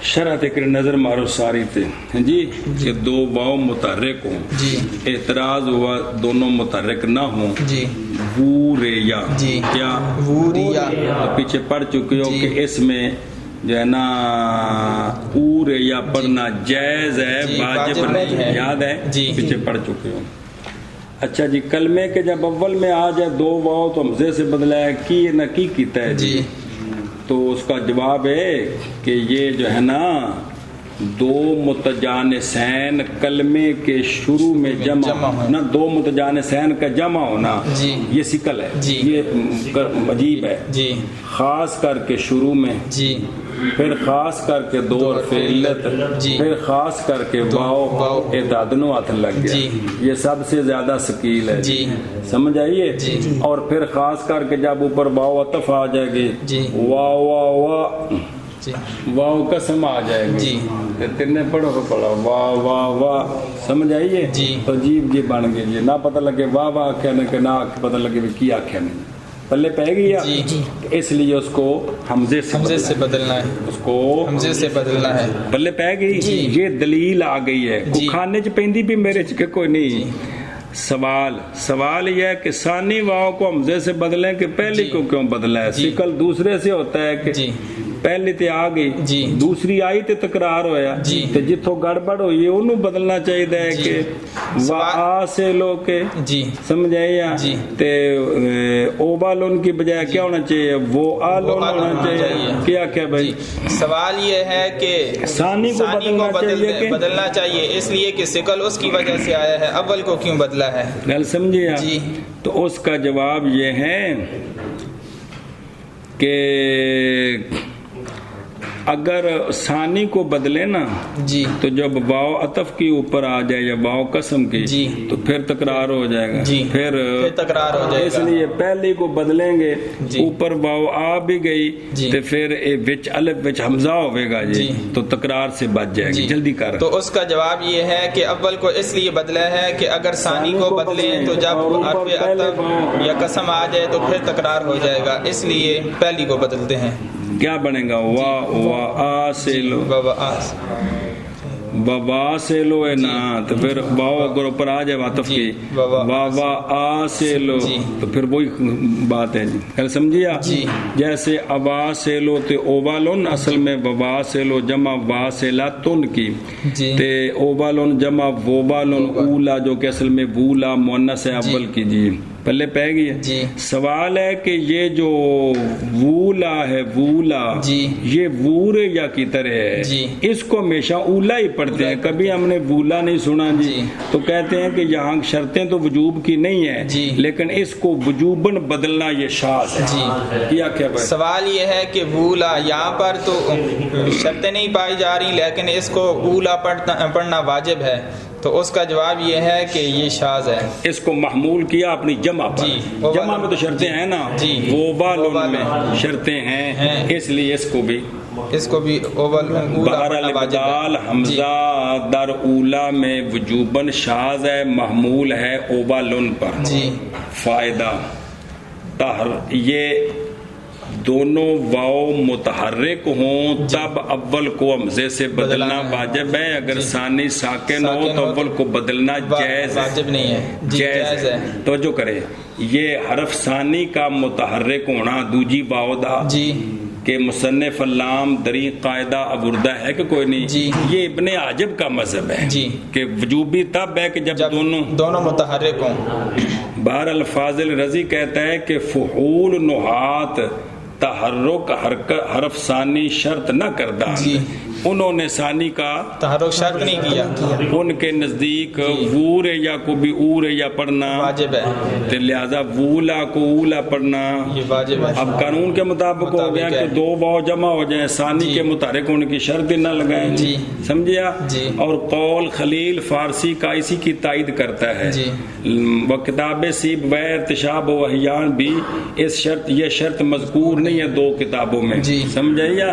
شرح تکر نظر مارو ساری تھے جی کہ دو واو متحرک ہوں اعتراض ہوا دونوں متحرک نہ ہوں ووریا کیا ووریا پیچھے پڑھ چکے ہو کہ اس میں جو ہے نا اوریا پڑھنا جائز ہے واجب نہیں ہے. یاد ہے پیچھے پڑھ چکے ہو. اچھا جی کلمے کے جب اول میں آ جائے دو واو تو حمزے سے بدلا ہے کی نہ کی کیتا ہے جی تو اس کا جواب ہے کہ یہ جو ہے نا دو متجانسین کلمے کے شروع میں جمع ہونا دو متجانسین کا جمع ہونا یہ سکل ہے یہ عجیب ہے. خاص کر کے شروع میں پھر خاص کر کے دو حرف علت پھر خاص کر کے واو اعتادنو ہاتھ لگ گیا یہ سب سے زیادہ ثقیل ہے. سمجھ آئیے اور پھر خاص کر کے جب اوپر واو عطف آ جائے گی واو واو واو واو قسم آ جائے گی تینے پڑھو کو پڑھا واہ واہ واہ. سمجھ آئیے تو عجیب جی بن گئی نہ پتہ لگے واہ واہ آخیا نہ کہ نہ پتہ لگے کی آخیا نہیں پلے پہ گئی اس لیے اس کو حمزے سے بدلنا ہے اس کو حمزے سے بدلنا ہے. پلے پہ گئی یہ دلیل آ گئی ہے کھانے چ پیندی بھی میرے چ کوئی نہیں سوال یہ ہے کہ ثانی واو کو حمزے سے بدلیں کہ پہلی کو کیوں بدلا ہے؟ سکل دوسرے سے ہوتا ہے کہ پہلی تے آ گئی دوسری آئی تے تکرار ہویا تے جتھوں گڑبڑ ہوئی انہوں بدلنا چاہیے ہے کہ وا سے لو کے سمجھے یا تے اوبالون کی بجائے کیا ہونا چاہیے؟ وہ آلون ہونا چاہیے. کیا کیا بھائی سوال یہ ہے کہ ثانی کو بدلنا چاہیے اس لیے کہ سکل اس کی وجہ سے آیا ہے، اول کو کیوں بدلا ہے؟ گل سمجھے تو اس کا جواب یہ ہے کہ اگر ثانی کو بدلے نا تو جب واو عطف کی اوپر آ جائے یا واو قسم کی تو پھر تکرار ہو جائے گا، پھر تکرار ہو جائے گا. اس لیے پہلی کو بدلیں گے اوپر واو آ بھی گئی تو پھر وچ الف وچ حمزہ ہوئے گا تو تکرار سے بچ جائے گی. جلدی کر. تو اس کا جواب یہ ہے کہ اول کو اس لیے بدلا ہے کہ اگر ثانی کو بدلیں تو جب حرف عطف یا قسم آ جائے تو پھر تکرار ہو جائے گا، اس لیے پہلی کو بدلتے ہیں. کیا بنے گا؟ وا سے لو بابا سے لو ہے نا تو پھر واو اگر اوپر آ جائے واطف کی بابا آ سے لو تو پھر وہی بات ہے. خیر سمجھیا؟ جیسے ابا سے لو تے اوبالون اصل میں بابا سے لو جمع وا سے لا تن کی تے اوبالون جمع ووبالون اولا جو کہ اصل میں بولا مؤنث ہے اول کی. پہلے پہ گئی. سوال ہے کہ یہ جو وولا ہے وولا یہ وورے یا کی طرح ہے، اس کو ہمیشہ اولا ہی پڑھتے ہیں، کبھی ہم نے وولا نہیں سنا تو کہتے ہیں کہ یہاں شرطیں تو وجوب کی نہیں ہے لیکن اس کو وجوباً بدلنا یہ شاذ ہے. کیا بھائی؟ سوال یہ ہے کہ وولا یہاں پر تو شرطیں نہیں پائی جا رہی لیکن اس کو اولا پڑھنا واجب ہے، تو اس کا جواب یہ ہے کہ یہ شاذ ہے. اس کو محمول کیا اپنی جمع پر. جمع میں تو شرطیں ہیں نا، وہ بالون میں شرطیں ہیں، اس لیے اس کو بھی بہرحال بدال حمزہ در اولا میں وجوباً شاذ ہے، محمول ہے اوبالن پر. فائدہ یہ دونوں واو متحرک ہوں تب اول کو حمزے سے بدلنا واجب ہے، اگر ثانی ساکن ہو تو اول کو بدلنا جائز نہیں ہے. جائز ہے. توجہ کرے، یہ حرف ثانی کا متحرک ہونا دوجی واو دا کہ مصنف اللام دریق قاعدہ ابردہ ہے کہ کوئی نہیں، یہ ابن عاجب کا مذہب ہے کہ وجوبی تب ہے کہ جب دونوں متحرک ہوں. بہر الفاظل رضی کہتا ہے کہ فحول نحات تحرک حرف ثانی شرط نہ کردہ، انہوں نے ثانی کا تحرک شرط نہیں کیا، ان کے نزدیک وور یا کو بھی اور یا پڑھنا واجب ہے، تو لہذا وولا کو اولا پڑھنا یہ واجب ہے. اب قانون کے مطابق ہو گیا کہ دو واو جمع ہو جائیں، ثانی کے متحرک ہونے کی شرط نہ لگائیں. سمجھیا؟ اور قول خلیل فارسی کا اسی کی تائید کرتا ہے. وہ کتاب سیب و ارتشاب و احیان بھی یہ شرط مذکور نہیں ہے دو کتابوں میں. سمجھیا؟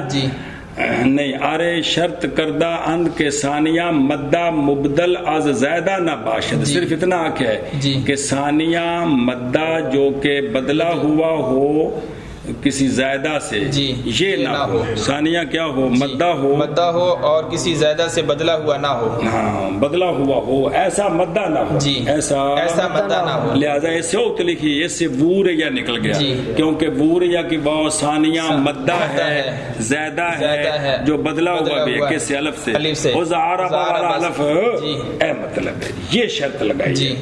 نہیں. ارے شرط کردہ اند کے ثانیہ مدہ مبدل از زیادہ نہ باشد. صرف اتنا آکھا ہے کہ ثانیہ مدہ جو کہ بدلا ہوا ہو کسی زائدہ سے یہ نہ ہو. ثانیہ کیا ہو؟ مدہ ہو اور کسی زائدہ سے بدلا ہوا نہ ہو. ہاں بدلا ہوا ہو، ایسا مدہ نہ ہو، ایسا مدہ نہ ہو. لہذا اس سے اوت لکھی، اس سے وور یا نکل گیا کیونکہ وور یا کی واو ثانیہ مدہ ہے، زائدہ ہے جو بدلا ہوا بھی ہے کس الف سے، وہ زہارہ والا الف اے مطلب ہے. یہ شرط لگائی.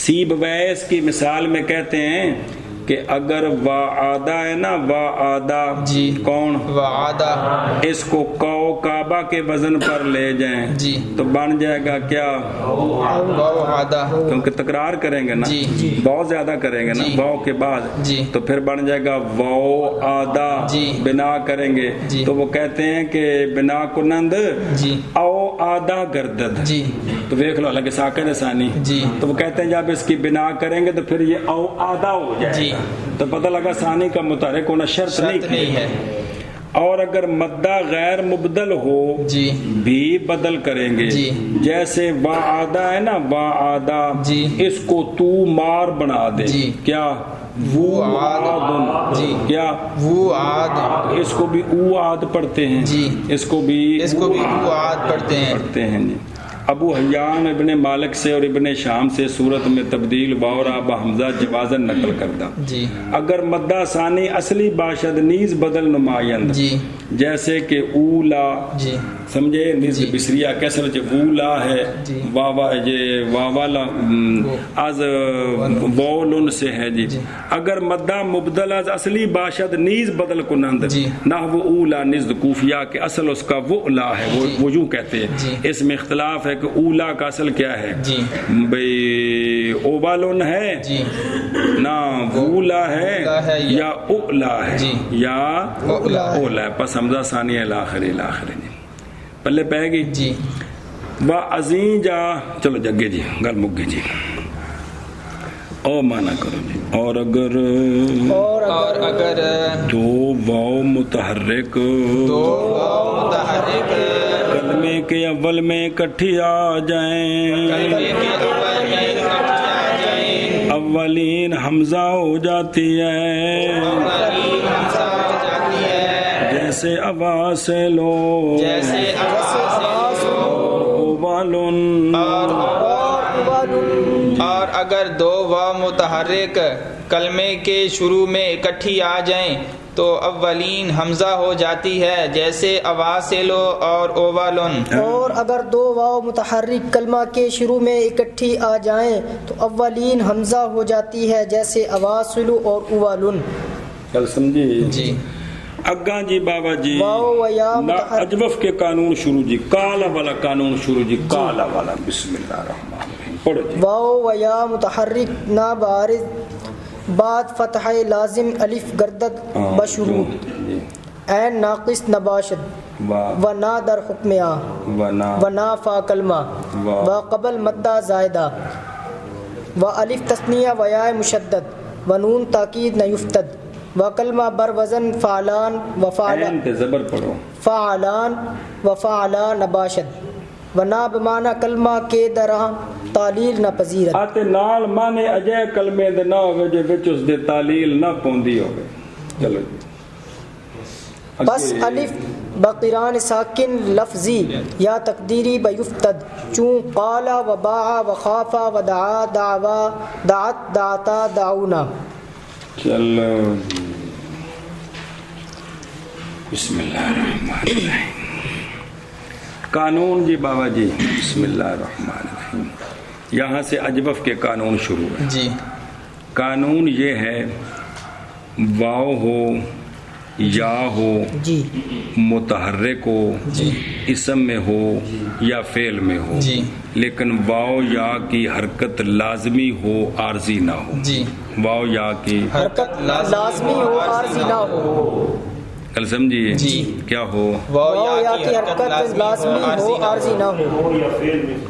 سیب ویس کی مثال میں کہتے ہیں کہ اگر وعدہ ہے نا، وعدہ کون؟ وعدہ. اس کو کو کعبہ کے وزن پر لے جائیں تو بن جائے گا کیا؟ وعدہ. کیونکہ تکرار کریں گے نا، بہت زیادہ کریں گے نا واو کے بعد تو پھر بن جائے گا وعدہ. بنا کریں گے تو وہ کہتے ہیں کہ بنا کنند او آدھا گردد. تو دیکھ لو حالانکہ ساکن ہے ثانی، تو وہ کہتے ہیں جب اس کی بنا کریں گے تو پھر یہ او آدھا ہو جائے. تو پتہ لگا ثانی کا متحرک ہونا شرط نہیں ہے. اور اگر مدہ غیر مبدل ہو بھی بدل کریں گے، جیسے وعدہ ہے نا، وعدہ اس کو تو مار بنا دے. کیا؟ کیا؟ اس کو بھی او عاد پڑھتے ہیں، اس کو بھی او عاد پڑھتے ہیں. ابو حیان ابن مالک سے اور ابن شام سے صورت میں تبدیل واو را با حمزہ جوازن نقل کردہ جی اگر مدہ ثانی اصلی باشد نیز بدل نمائند جی جیسے کہ اولا جی سمجھے نیز بسریہ کیسر جو اولا ہے واوا جے واوالا از وولن سے ہے جی اگر مدہ مبدل از اصلی باشد نیز بدل کنند نحو اولا نزد کوفیہ کہ اصل اس کا وعلا ہے وہ یوں کہتے ہیں اس میں اختلاف ہے کہ اولا کا اصل کیا ہے بھئی اوبالن ہے نا اولا ہے یا اولا ہے یا اولا ہے پس حمزہ ثانی الاخر جی پلے پہ گی جی و عظیم جا چلو جگے جی گل مگے جی او مانا کرو جی اور اگر دو واو متحرک کلمے کے اول میں اکٹھی آ جائیں اولین حمزہ ہو جاتی ہے جیسے آواز سے لو اور اگر دو واو متحرک کلمے کے شروع میں اکٹھی آ جائیں تو اولین حمزہ ہو جاتی ہے جیسے اواسلو اور اوالن اور اگر دو واو متحرک کلمہ کے شروع میں اکٹھی آ جائیں تو اولین حمزہ ہو جاتی ہے جیسے اواسلو اور اوالن کل سمجھے جی اگاں جی بابا جی نا اجوف کے قانون شروع جی کالا والا قانون شروع جی کالا والا بسم اللہ الرحمن الرحیم پڑھو جی واو و یا متحرک نا بارز بعد فتح لازم الف گردد بشروط عین ناقص نباشد و نا در حکم آ و نا فا کلمہ و قبل مدہ زائدہ و الف تثنیہ و یا مشدد و نون تاکید نہ یفتد و کلمہ بر وزن فعلان و فعلان و فعلا نباشد و نا بمعنی کلمہ کے درہ تعلیل نہ پذیرت آتے نال مانے اجے کلمے دے نہ ہوئے جو بچ اس دے تعلیل نہ پوندی ہوئے چلو بس الف بقران ساکن لفظی یا تقدیری بیفتد چون قالا و باعا و خافا و دعا دعوا دعت دعتا دعونا چلو بسم اللہ الرحمن الرحیم قانون جی بابا جی بسم اللہ الرحمن الرحیم یہاں سے اجوف کے قانون شروع ہے جی قانون یہ ہے واو ہو یا ہو جی متحرک ہو جی اسم میں ہو یا فعل میں ہو جی لیکن واو یا کی حرکت لازمی ہو عارضی نہ ہو جی واو یا کی حرکت لازمی ہو عارضی نہ ہو کل سمجھیے جی کیا ہو واو یا کی حرکت لازمی ہو عارضی نہ ہو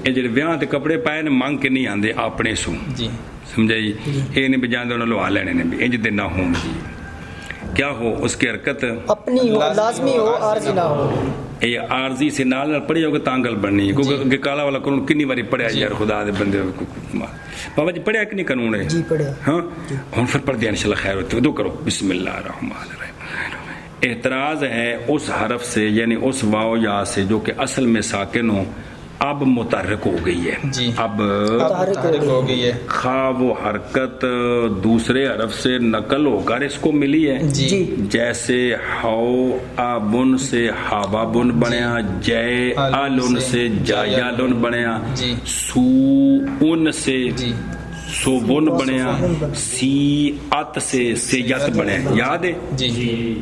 یہ جڑے بیاہ تے کپڑے پائے نے مانگ کے نہیں آندے اپنے سو جی سمجھائی یہ نہیں بجاندے انہوں لوا لینے نے بھی انج دے نہ ہوں جی کیا ہو اس کی حرکت اپنی ہو لازمی ہو عارضی نہ ہو یہ عارضی سے نال پڑھی ہوگا تانگل بننی ہے کیونکہ کالا والا قانون کنی باری پڑھیا یار خدا دے بندے بابا جی پڑھیا کہ نہیں قانون ہے جی پڑھیا ہاں ہم پھر پڑھ دیا انشاءاللہ خیر ہوتی ہے دو کرو بسم اللہ الرحمن الرحیم اعتراض ہے اس حرف سے یعنی اس واو یا سے جو کہ اصل میں ساکن ہو اب متحرک ہو گئی ہے جی اب متحرک ہو گئی ہے خواہ وہ حرکت دوسرے حرف سے نقل ہو کر اس کو ملی ہے جی جیسے ہو آبن سے حابابن بنیا جے آلن سے جایالن بنیا سو ان سے سوبن بنیا سی ات سے سیت بنیا یاد ہے جی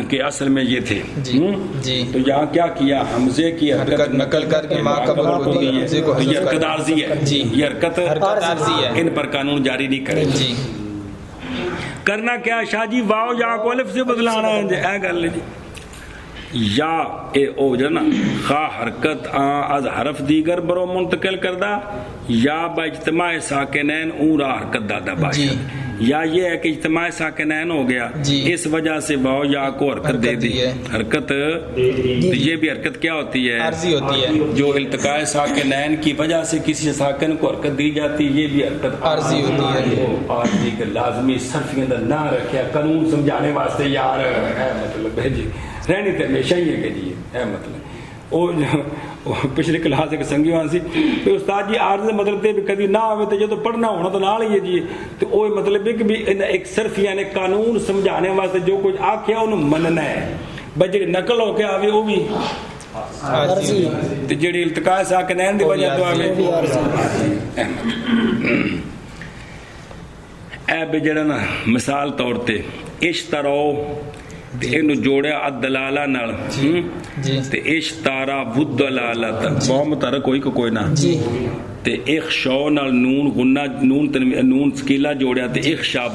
کہ اصل میں یہ تھے جی تو یہاں کیا کیا حمزے کی حرکت نقل کر کے ما قبل ہوتی ہے یہ حرکت عارضی ہے جی یہ حرکت عارضی ہے ان پر قانون جاری نہیں کرے جی کرنا کیا شاہ جی واو یا کو الف سے بدلانا ہے اے گل جی یا اے او جنا خواہ حرکت از حرف دیگر برو منتقل کردہ یا با اجتماع ساکنین اورا حرکت دادا باشد یا یہ ہے کہ اجتماع ساکنین ہو گیا اس وجہ سے واو یا کو حرکت دے دی حرکت یہ بھی حرکت کیا ہوتی ہے عارضی ہوتی ہے جو التقاء ساکنین کی وجہ سے کسی ساکن کو حرکت دی جاتی یہ بھی حرکت عارضی ہوتی ہے عارضی کے لازمی صرف کے اندر نہ رکھیا قانون سمجھانے واسطے یار ہے مطلب ہے جی رہنی تو ہمیشہ ہی ہے کہ جی ہے مطلب ਪਿਛਲੇ ਕਲਾਸ ਇੱਕ ਸੰਗੀਆਂ ਸੀ ਤੇ ਉਸਤਾਦ ਜੀ ਆਰਜ਼ ਦਾ ਮਤਲਬ ਤੇ ਵੀ ਕਦੀ ਨਾ ਆਵੇ ਤੇ ਜਦੋਂ ਪੜ੍ਹਨਾ ਹੋਣਾ ਤਾਂ ਨਾਲ ਹੀ ਹੈ ਜੀ। ਤੇ ਉਹ ਮਤਲਬ ਹੈ ਕਿ ਵੀ ਇੱਕ ਸਿਰਫ ਯਾਨੀ ਕਾਨੂੰਨ ਸਮਝਾਣੇ ਵਾਸਤੇ ਜੋ ਕੁਝ ਆਖਿਆ ਉਹਨੂੰ ਮੰਨਣਾ ਹੈ, ਬਸ ਜਿਹੜੀ ਨਕਲ ਹੋ ਕੇ ਆਵੇ ਉਹ ਵੀ ਤੇ ਜਿਹੜੀ ਇਲਤਕਾ ਸਾਕਿਨੈਨ ਦੀ ਵਜ੍ਹਾ ਤੋਂ ਆਵੇ ਇਹ ਵੀ ਜਿਹੜਾ ਨਾ ਮਿਸਾਲ ਤੌਰ ਤੇ ਇਸ਼ਤਰਾਓ ਤੇ ਇਹਨੂੰ ਜੋੜਿਆ ਅਦਲਾਲਾ ਨਾਲ ਤੇ ਇਸ਼ਤਾਰਾ ਬੁਦਲਾਲਤ ਬਹੁਤ ਮੁਤਰਕ ਕੋਈ ਨਾ ਤੇ ਇਖਸ਼ਾ ਨਾਲ ਨੂਨ ਗੁੰਨਾ ਨੂਨ ਸਕੀਲਾ ਜੋੜਿਆ ਤੇ ਇਖਸ਼ਾ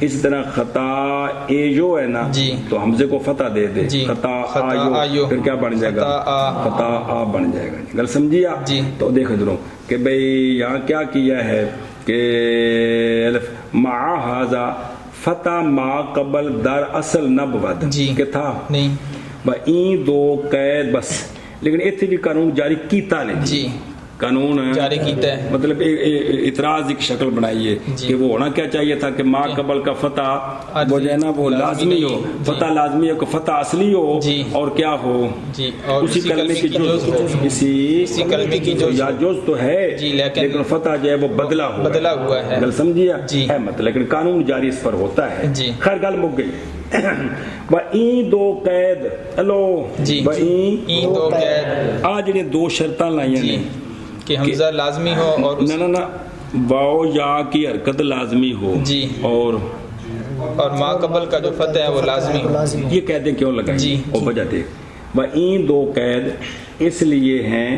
اس طرح خطا ایجو ہے نا تو حمزے کو فتح دے دے, خطا آیو, پھر کیا بن جائے گا, خطا آ بن جائے گا. گل سمجھی آپ؟ تو دیکھ ادھروں کہ بھئی یہاں کیا کیا ہے کہ مع ھذا فتح ما قبل در اصل نبود کہ تھا نہیں این دو قید بس, لیکن اتنے بھی قانون جاری کیتا نہیں, قانون جاری کیتا ہے, مطلب اعتراض ایک شکل بنائی ہے کہ وہ ہونا کیا چاہیے تھا کہ ما قبل کا فتح وہ جو ہے نا وہ لازمی ہو, فتح لازمی ہو کہ فتح اصلی ہو اور کیا ہو اسی کلمے کی جز ہو, اسی کلمے کی یا جز تو ہے لیکن فتح جو ہے وہ بدلا ہوا ہے. گل سمجھیا ہے مطلب, لیکن قانون جاری اس پر ہوتا ہے. خیر گل مک گئی. وَإِن دو قید ہلو وَإِن دو قید آ جڑے دو شرطاں لائیاں نے کہ حمزہ لازمی ہو اور نہ واو یا کی حرکت لازمی ہو اور ما قبل کا جو فتح ہے وہ لازمی ہو. یہ قیدیں کیوں لگائیں وہ وجہ دیکھ. وَإِن دو قید اس لیے ہیں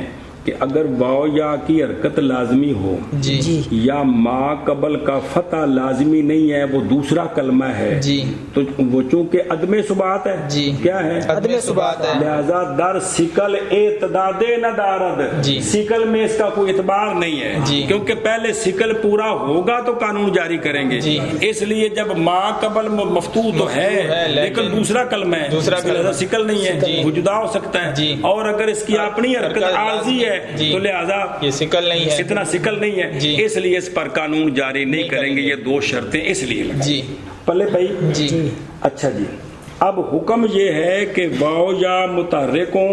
کہ اگر واو یا کی حرکت لازمی ہو یا ما قبل کا فتح لازمی نہیں ہے, وہ دوسرا کلمہ ہے تو وہ چونکہ عدم ثبات ہے, کیا ہے عدم ثبات ہے, لہذا در سکل اعتداد ندارد, سکل میں اس کا کوئی اعتبار نہیں ہے کیونکہ پہلے سکل پورا ہوگا تو قانون جاری کریں گے. اس لیے جب ما قبل مفتوح تو ہے لیکن دوسرا کلمہ ہے, لہذا سکل نہیں ہے, وہ جدا ہو سکتا ہے. اور اگر اس کی اپنی حرکت عارضی ہے تو لہذا یہ سکل نہیں ہے, اتنا سکل نہیں ہے, اس لیے اس پر قانون جاری نہیں کریں گے. یہ دو شرطیں اس لیے لگائیں. پلے بھائی اچھا جی. اب حکم یہ ہے کہ واو یا متحرکوں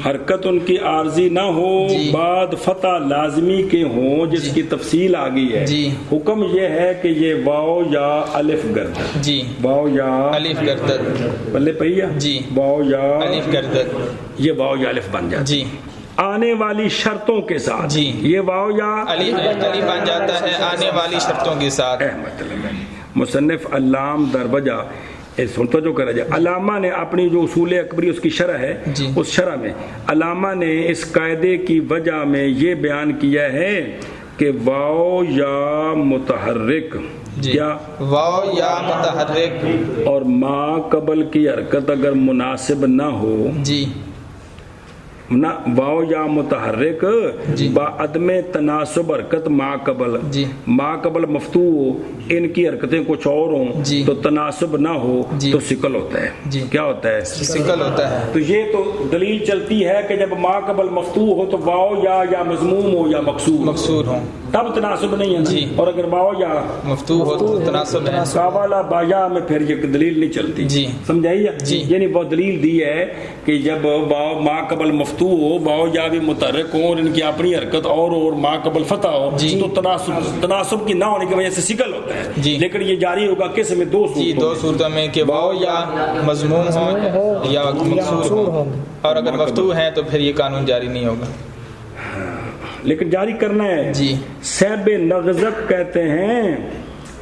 حرکت ان کی عارضی نہ ہو, بعد فتح لازمی کے ہوں جس کی تفصیل آ گئی ہے. حکم یہ ہے کہ یہ واو یا الف گردد, واو یا الف گردد پلے پہیا واو یا الف گردد, یہ واو یا الف بن جاتا آنے والی شرطوں کے ساتھ. یہ واو یا الف بن جاتا ہے آنے والی شرطوں کے ساتھ. مصنف علام در وجہ سنتا جو کرا جائے, علامہ نے اپنی جو اصول اکبری اس کی شرح ہے, اس شرح میں علامہ نے اس قاعدے کی وجہ میں یہ بیان کیا ہے کہ واو یا متحرک کیا واو یا متحرک اور ما قبل کی حرکت اگر مناسب نہ ہو نہ واو یا متحرک با عدم تناسب حرکت ما قبل مفتوح ہو, ان کی حرکتیں کچھ اور ہوں تو تناسب نہ ہو تو سکل ہوتا ہے. کیا ہوتا ہے؟ سکل ہوتا ہے. تو یہ تو دلیل چلتی ہے کہ جب ما قبل مفتوح ہو تو واو یا مضموم ہو یا مکسور ہو تب تناسب نہیں ہے, اور اگر واو یا مفتوح ہو تو تناسب ہے. قابلہ بایا میں پھر یہ دلیل نہیں چلتی. سمجھائیے یعنی وہ دلیل دی ہے کہ جب واو ما قبل مفتوح ہو, واو یا بھی متحرک ہو اور ان کی اپنی حرکت اور ما قبل فتح ہو تو تناسب کی نہ ہونے کی وجہ سے سکل ہوتا ہے. لیکن یہ جاری ہوگا کس میں؟ دو صورتوں میں کہ واو یا مضموم ہو یا مکسور ہو, اور اگر مفتوح ہے تو پھر یہ قانون جاری نہیں ہوگا. لیکن جاری کرنا ہے. صاحب نغزق کہتے ہیں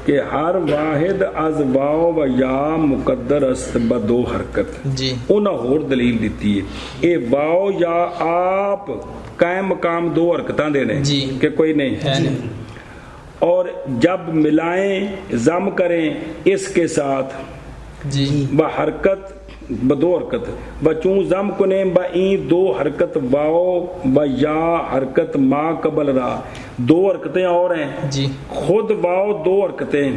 کہ ہر واحد از واو و یا مقدر است بدو حرکت. انہاں اور دلیل دیتی ہے اے واو یا آپ قائم مقام دو حرکتاں دینے کہ کوئی نہیں, اور جب ملائیں ضم کریں اس کے ساتھ وہ حرکت بدو حرکت بچوں ضم کنے با این دو حرکت واو با یا حرکت ما قبل را, دو حرکتیں اور ہیں, خود واو دو حرکتیں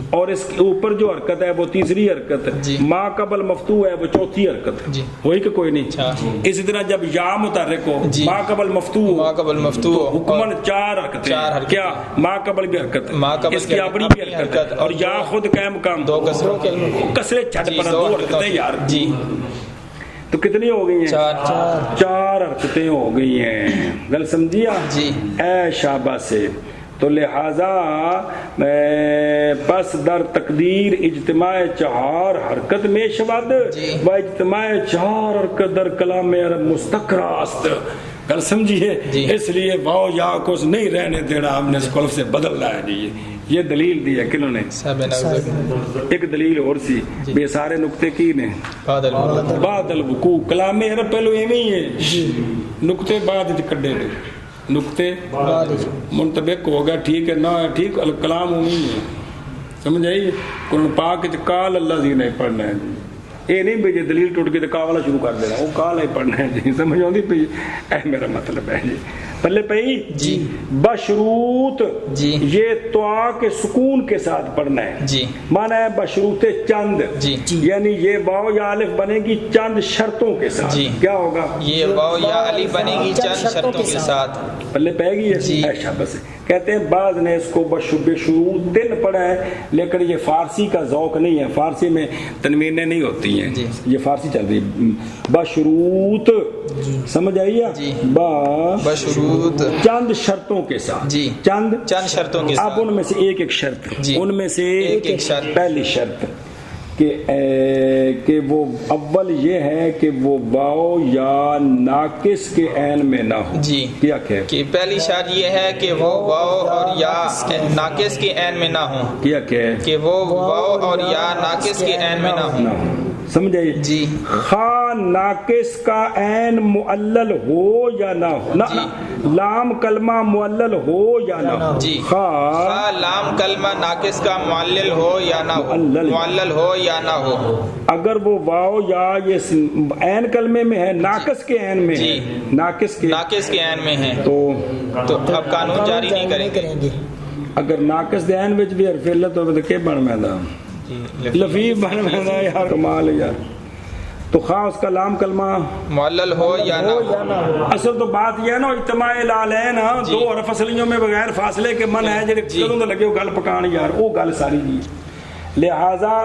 اور اس کے اوپر جو حرکت ہے وہ تیسری حرکت, ما قبل مفتوح ہے وہ چوتھی حرکت ہوئی کہ کوئی نہیں. اسی طرح جب یا متحرک ہو ما قبل مفتوح حکمن چار حرکتیں, کیا ما قبل بھی حرکت, اس کی اپنی بھی حرکت, اور یا خود قائم مقام دو کسرے چھٹ پر دو حرکتیں یار. تو کتنی ہو گئی ہیں؟ چار حرکتیں ہو گئی ہیں. گل سمجھیا اے شابہ سے. تو لہذا پس در تقدیر اجتماع چہار حرکت میں شود و اجتماع چہار حرکت در کلام عرب مستقرہ است. گل سمجھیے, اس لیے واو یا کو نہیں رہنے دینا, ہم نے اس قلف سے بدل رہا ہے. یہ دلیل دی ہے کنہوں نے؟ ایک دلیل اور سی بے سارے نقطے کی نے بعد الوقوع. کلام عرب پہلو ایویں ہی ہے, نقطے بعد کڈے نے, نقطے منطبق ہوگا ٹھیک ہے نہ ٹھیک, کلام اومی ہے سمجھ آئی؟ قرآن پاک کال اللہ زی نہیں پڑھنا ہے جی، یہ نہیں بھی جی دلیل ٹوٹ کے تو کا والا شروع کر دینا، وہ کال ہی پڑھنا ہے جی، سمجھ آتی پی؟ اے میرا مطلب ہے جی پلے پئی جی بشروط جی، یہ توا کے سکون کے ساتھ پڑھنا ہے جی، مانا ہے بشروط چند جی، یعنی یہ واو یا الف بنے گی چند شرطوں کے ساتھ جی، کیا ہوگا؟ یہ واو یا الف بنے گی چند شرطوں کے ساتھ، پلے پہ گی جی، ایشا بس کہتے ہیں بعض نے اس کو بشروط تن پڑھا ہے، لیکن یہ فارسی کا ذوق نہیں ہے، فارسی میں تنوینیں نہیں ہوتی ہیں، یہ فارسی چل رہی ہے بشروط، سمجھ آئیے؟ جی، بشروط چند شرطوں کے ساتھ، جی، چند شرطوں کے ساتھ، اب ان میں سے ایک ایک شرط، ان میں سے ایک شرط، پہلی شرط کہ وہ اول یہ ہے کہ وہ واو یا ناقص کے عین میں نہ ہو، جی، کیا کہ پہلی شرط یہ ہے کہ وہ واو اور یا ناقص کے عین میں نہ ہو، کیا کہ وہ واو اور یا ناقص کے عین میں نہ ہو، سمجھائیے جی، خواہ ناقص کا عین معلل ہو یا نہ ہو، نہ لام کلمہ معلل ہو یا نہ ہو، جی، خواہ لام کلمہ ناقص کا معلل ہو یا نہ ہو، معلل ہو یا نہ ہو، اگر وہ واو یا یہ عین کلمے میں ہے ناقص کے عین میں ہے، ناقص کے عین میں ہے تو اب قانون جاری نہیں کریں گے، اگر ناقص دے عین وچ بھی حرف علت ہوے تے کی بن میندا لفیف بن میندا یار، کمال ہے یار، تو خواہ اس کا لام کلمہ معلل ہو یا نہ ہو، اصل تو بات یہ ہے نا اجتماع العلین دو حرف اصلیوں میں بغیر فاصلے کے من ہے جڑے کدوں لگے وہ گل پکان یار، وہ گل ساری جی، لہذا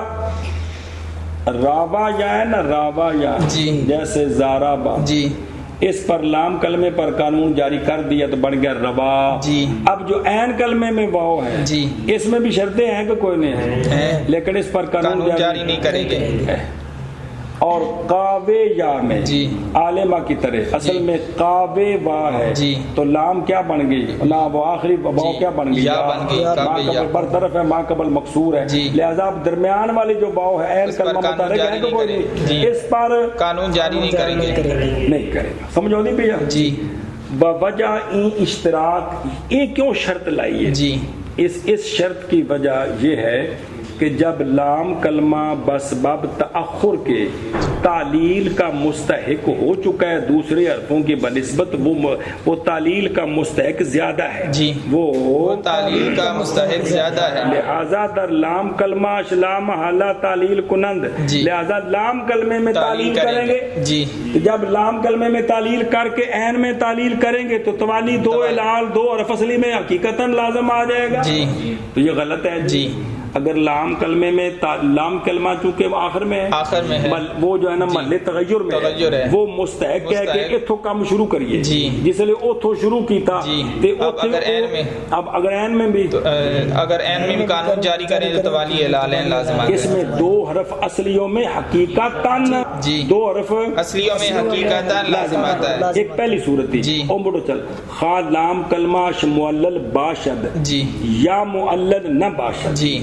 رابا یا ہے نا، رابا یا جیسے زارابا، جی، اس پر لام کلمے پر قانون جاری کر دیا تو بن گیا ربا، جی، اب جو عین کلمے میں واو ہے جی، اس میں بھی شرطیں ہیں کہ کوئی نہیں ہے، لیکن اس پر قانون جاری نہیں کریں گے، اور قاوے یا میں جی عالمہ کی طرح اصل میں قاوے وا ہے جی، تو لام کیا بن گئی نا، وہ آخری واو کیا بن گئی، ماں قبل برطرف ہے، ماں قبل مکسور ہے، لہذا درمیان والی جو واو ہے عین کلمہ متحرک ہے تو کوئی نہیں، اس پر قانون جاری نہیں کریں گے، نہیں کرے گا، سمجھو نہیں پیا جی، بوجہ اشتراک یہ کیوں شرط لائی ہے جی، اس شرط کی وجہ یہ ہے کہ جب لام کلمہ بسبب تأخر کے تعلیل کا مستحق ہو چکا ہے دوسرے حرفوں کی بنسبت، وہ تعلیل کا مستحق زیادہ ہے جی، وہ تعلیل کا مستحق زیادہ ہے، لہذا در لام کلمہ اشلام حالہ تعلیل کنند، لہذا لام کلمے میں تعلیل کریں گے جی، جب لام کلمے میں تعلیل کر کے عین میں تعلیل کریں گے تو توالی دو الال دو حرف اصلی میں حقیقتاً لازم آ جائے گا جی، تو یہ غلط ہے جی، اگر لام کلمے میں لام کلمہ چونکہ آخر میں ہے وہ جو ہے نا محل تغیر میں ہے، وہ مستحق ہے کہ اتھو کام شروع کریے جس لئے اتھو شروع کیتا، اب اگر عین میں بھی قانون جاری کریں تو توالی الالین لازم آگے، اس میں دو حرف اصلیوں میں حقیقتاً دو حرف اصلیوں میں حقیقتاً لازم آتا ہے، ایک پہلی صورت تھی او مڑو چل خواہ لام کلمہ معلل باشد یا معلل نہ باشد جی،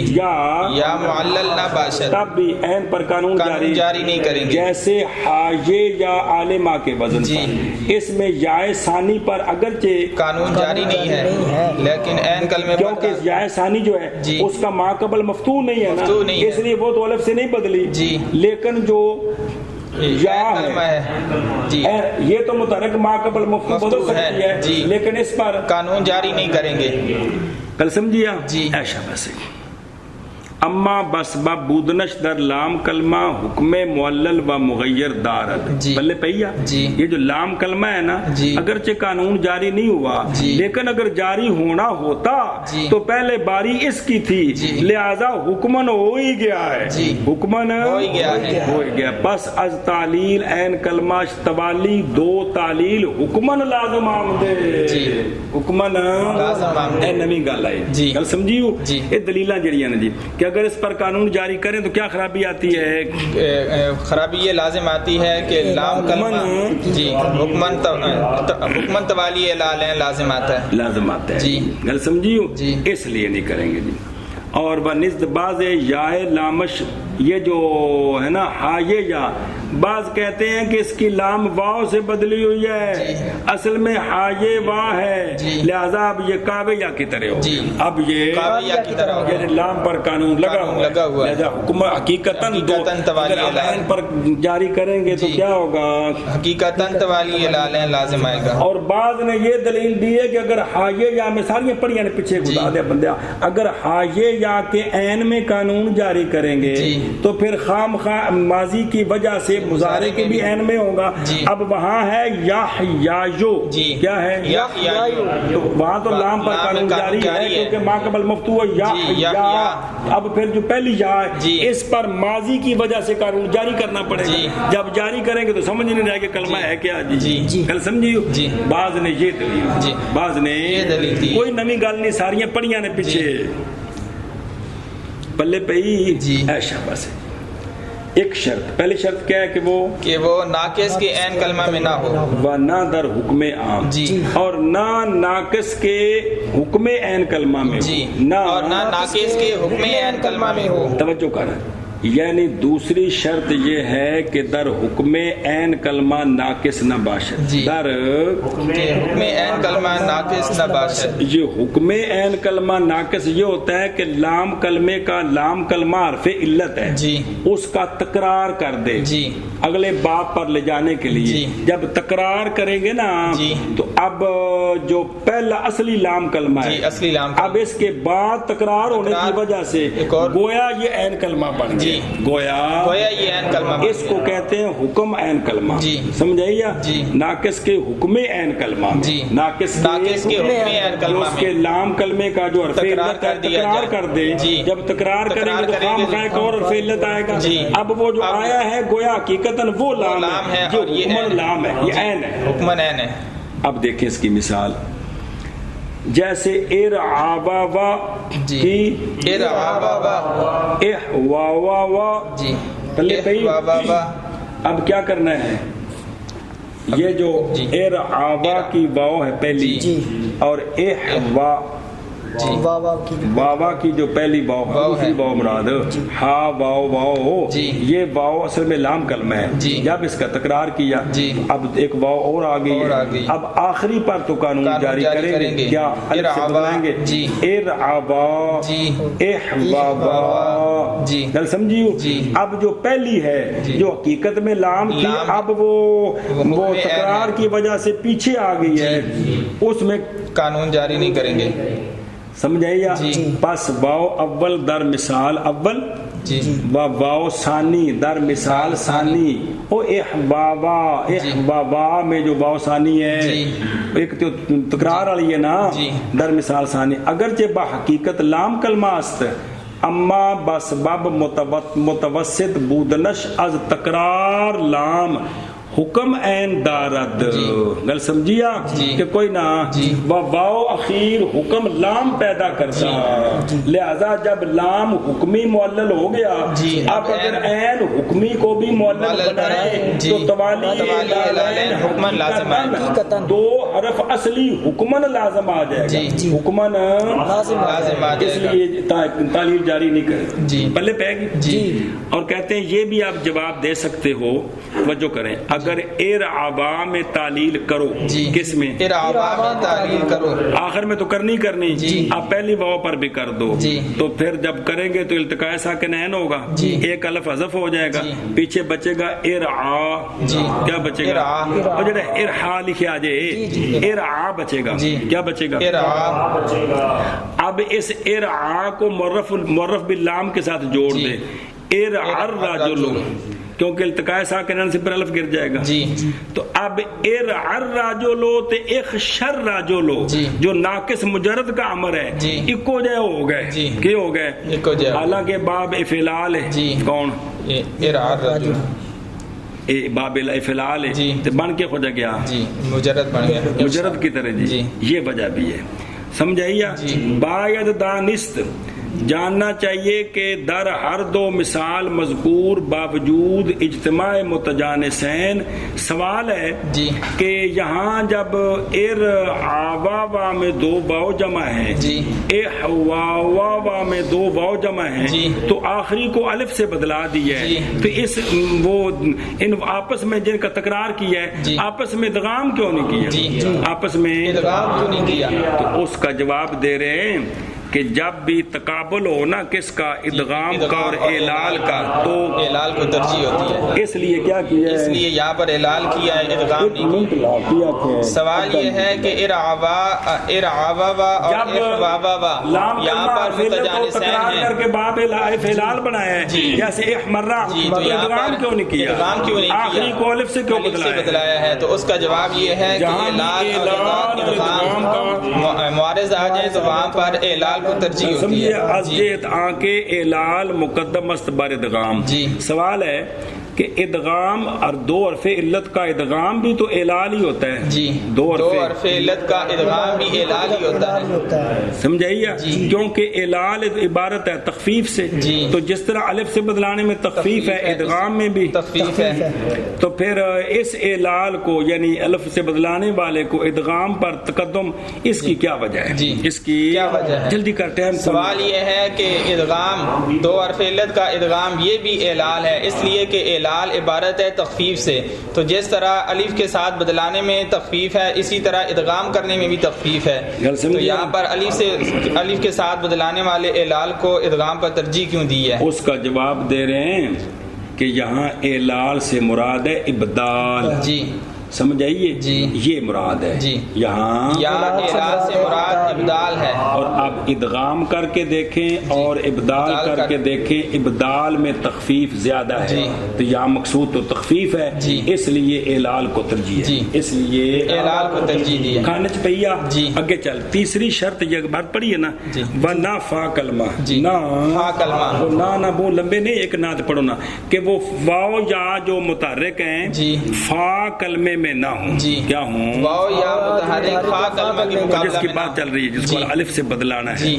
یا معلل نہ باشد تب بھی عین پر قانون جاری نہیں کریں گے، جیسے حاجے یا عالمہ کے وزن پر، اس میں یائے ثانی پر اگرچہ قانون جاری نہیں ہے لیکن عین کلمے کیونکہ یائے ثانی جو ہے اس کا ما قبل مفتوح نہیں ہے نا، اس لیے وہ تو الف سے نہیں بدلی، لیکن جو یا ہے جی یہ تو متحرک ما قبل مفتوح بدل سکتی ہے، لیکن اس پر قانون جاری نہیں کریں گے، کل سمجھیا جی، ایشا بس اما بسبب بودنش در لام کلمہ حکم معلل و مغیر دارد، بلے پہیا یہ جو لام کلمہ ہے نا اگرچہ قانون جاری نہیں ہوا لیکن اگر جاری ہونا ہوتا تو پہلے باری اس کی تھی، لہذا حکمن ہو ہی گیا ہے، حکمن ہو ہی گیا، بس از تعلیل عین کلمہ توالی دو تعلیل حکمن لازم آمدے، حکمن لازم آمدے، نمی گل آئی گل سمجھیو، یہ دلیلہ جڑیاں نے جی کہ اگر اس پر قانون جاری کریں تو کیا خرابی آتی ہے؟ خرابی یہ لازم آتی ہے کہ لام کلمہ جی حکمن توالی الالین لازم آتا ہے جی، گل سمجھیو، اس لیے نہیں کریں گے جی، اور بنسبت بعض یا لامش یہ جو ہے نا ہائے یا بعض کہتے ہیں کہ اس کی لام واو سے بدلی ہوئی ہے، اصل میں ہائے وا ہے، لہذا اب یہ کعبے یا کی طرح ہو، اب یہ یعنی لام پر قانون لگا ہوا ہے، لہذا حکم حقیقتاً عین پر جاری کریں گے تو کیا ہوگا؟ حقیقتاً توالی لالیں لازم آئے گا۔ اور بعض نے یہ دلیل دی ہے کہ اگر ہائے یا مثال یہ پڑھی یعنی پیچھے گزار دیا بندہ، اگر ہائے یا کے عین میں قانون جاری کریں گے تو پھر خام خواہ ماضی کی وجہ سے مضارع کے بھی عین میں ہوگا۔ اب وہاں ہے یحییو، کیا ہے؟ تو وہاں تو لام پر قانون جاری ہے کیونکہ ما قبل مفتوح یحییٰ، اب پھر جو پہلی یا ہے اس پر ماضی کی وجہ سے قانون جاری کرنا پڑے گا، جب جاری کریں گے تو سمجھ نہیں رہے کہ کلمہ ہے کیا۔ جی کل سمجھیو، بعض نے یہ دلیل، بعض نے کوئی نمی گل نہیں، ساریاں پڑھیاں نے پیچھے پلے پہ ہی ایشا بس ہے۔ ایک شرط، پہلی شرط کیا ہے کہ وہ ناقص کے عین کلمہ میں نہ ہو، و نہ در حکم عام، اور نہ ناقص کے حکم عین کلمہ میں ہو، اور نہ ناقص کے حکم عین کلمہ میں ہو۔ توجہ کریں، یعنی دوسری شرط یہ ہے کہ در حکم عین کلمہ ناقص نہ باشد، در حکم عین کلمہ ناقص نہ باشد۔ یہ حکم عین کلمہ ناقص یہ ہوتا ہے کہ لام کلمے کا، لام کلمہ حرف علت ہے، اس کا تکرار کر دے اگلے باب پر لے جانے کے لیے۔ جب تکرار کریں گے نا تو اب جو پہلا اصلی لام کلمہ ہے، اب اس کے بعد تکرار ہونے کی وجہ سے گویا یہ عین کلمہ بن گیا، گویا یہ عین کلمہ، اس کو کہتے ہیں حکم عین کلمہ، سمجھائیے؟ ناقص کے حکم عین کلمہ، ناقص کے حکم عین کلمہ، اس کے لام کلمے کا جو حرف علت ہے تکرار کر دے، جب تکرار کریں گے تو خام خواہ ایک اور حرف علت آئے گا، اب وہ جو آیا ہے گویا حقیقتاً وہ لام ہے جو حکمن لام ہے، یہ عین ہے، حکمن عین ہے۔ اب دیکھیں اس کی مثال، جیسے ارعابا کی ارعابا، احواوا، پلے پہی، اب کیا کرنا ہے؟ یہ جو ارعابا کی واو ہے پہلی اور واوا کی جو پہلی واو ہے دوسری واو مراد ہا واو واو، یہ واو اصل میں لام کلمہ ہے، جب اس کا تکرار کیا اب ایک واو اور آ گئی ہے، اب آخری پر تو قانون جاری کریں گے، کیا الف سے بنائیں گے، ارعبا احبابا، گل سمجھیو؟ اب جو پہلی ہے جو حقیقت میں لام تھی اب وہ تکرار کی وجہ سے پیچھے آ گئی ہے، اس میں قانون جاری نہیں کریں گے، سمجھائیے؟ پس واو اول در مثال اول و واو ثانی در مثال ثانی، او احبابا، احبابا میں جو واو ثانی ہے ایک تو تکرار والی ہے نا، در مثال ثانی اگرچہ با حقیقت لام کلمہ است اما بسبب متوسط بودنش از تکرار لام حکم عین دارد، گل سمجھیا؟ کہ کوئی نہ واو اخیر حکم لام پیدا کرتا، لہذا جب لام حکمی معلل ہو گیا اب اگر عین حکمی کو بھی معلل بنائے تو توالی لالین حکمن لازم آئے، دو حرف اصلی حکمن لازم آ جائے گا، حکمن لازم آ جائے گا، اس لیے تعلیل جاری نہیں کرے، پلے پہ گی۔ اور کہتے ہیں یہ بھی آپ جواب دے سکتے ہو، توجہ کریں، اگر ارعبا میں تعلیل کرو، کس میں؟ ارعبا میں تعلیل کرو، آخر میں تو کرنی آپ پہلی واو پر بھی کر دو، تو پھر جب کریں گے تو التقاء ساکن عین ہوگا، ایک الف حذف ہو جائے گا، پیچھے بچے گا ارعا، کیا بچے گا؟ اور جڑا ارحا لکھے آ جائے ارعا بچے گا، کیا بچے گا؟ اب اس ارعا کو معرف باللام کے ساتھ جوڑ دے، ارعر راجلو، کیونکہ التقاء ساکنین سے پر الف گر جائے گا، تو اب ارعر راجلو تے اخشر راجلو جو ناقص مجرد کا امر ہے اکو جائے ہو گئے، کیا ہو گئے؟ حالانکہ باب افعال ہے، کون؟ ارعر راجلو، باب افعال ہے تو بن کے خود گیا، مجرد بن گیا، مجرد کی طرح، یہ وجہ بھی ہے، سمجھائیے؟ باید دانست جاننا چاہیے کہ در ہر دو مثال مذکور باوجود اجتماع متجانسین سوال ہے جی کہ یہاں جب ارعواوا میں دو واو جمع ہے جی احواوا میں دو واو جمع ہے جی تو آخری کو الف سے بدلا دیا ہے جی تو اس وہ ان آپس میں جن کا تکرار کیا ہے جی آپس میں ادغام کیوں نہیں کیا جی آپس میں ادغام کیوں نہیں کیا تو اس کا جواب دے رہے ہیں کہ جب بھی تقابل ہو نا کس کا ادغام کا اور اعلال کا تو اعلال کو ترجیح ہوتی ہے اس لیے کیا کیا ہے اس لیے یہاں پر اعلال کیا ہے ادغام نہیں کیا سوال یہ ہے کہ ارعواوا اور احواوا یہاں پر متجانسین ہیں کر کے باب اعلال بنایا ہے جیسے احمرہ تو ادغام کیوں نہیں کیا ادغام کیوں نہیں کیا آخری کو الف سے کیوں بدلایا ہے تو اس کا جواب یہ ہے کہ اعلال اور ادغام کا معارض آ جائے تو وہاں پر اعلال کو ترجیح ہوتی ہے ازجیت آنکے اعلال مقدم است بر ادغام سوال ہے کہ ادغام اور دو حرف علت کا ادغام بھی تو اعلال ہی ہوتا ہے جی دو حرف علت کا ادغام بھی اعلال ہی ہوتا ہے سمجھائیے کیونکہ اعلال عبارت ہے تخفیف سے تو جس طرح الف سے بدلانے میں تخفیف ہے ادغام میں بھی تخفیف ہے تو پھر اس اعلال کو یعنی الف سے بدلانے والے کو ادغام پر تقدم اس کی کیا وجہ ہے اس کی کیا وجہ ہے جلدی کرتے ہیں سوال یہ ہے کہ ادغام دو حرف علت کا ادغام یہ بھی اعلال ہے اس لیے کہ اعلال عبارت ہے تخفیف سے تو جس طرح الف کے ساتھ بدلانے میں تخفیف ہے اسی طرح ادغام کرنے میں بھی تخفیف ہے تو یہاں پر الف کے ساتھ بدلانے والے اعلال کو ادغام پر ترجیح کیوں دی ہے اس کا جواب دے رہے ہیں کہ یہاں اعلال سے مراد ہے ابدال جی سمجھائیے یہ مراد ہے یہاں اعلال سے مراد ابدال ہے اور اب ادغام کر کے دیکھیں اور ابدال کر کے دیکھیں ابدال میں تخفیف زیادہ ہے تو یہاں مقصود تو تخفیف ہے اس لیے اعلال کو ترجیح ہے اس لیے اعلال کو ترجیح دی کھانچ پہیا آگے چل تیسری شرط یہ بات پڑھی ہے نا نہ فا کلمہ نہ وہ لمبے نہیں ایک نعت پڑھو نا کہ وہ واو یا جو متحرک ہیں فا کلمے میں نہ ہوں کیا ہوں واو یا متحرک فا کلمہ کی مقابلہ جس کی بات چل رہی ہے جس کو الف سے بدلانا ہے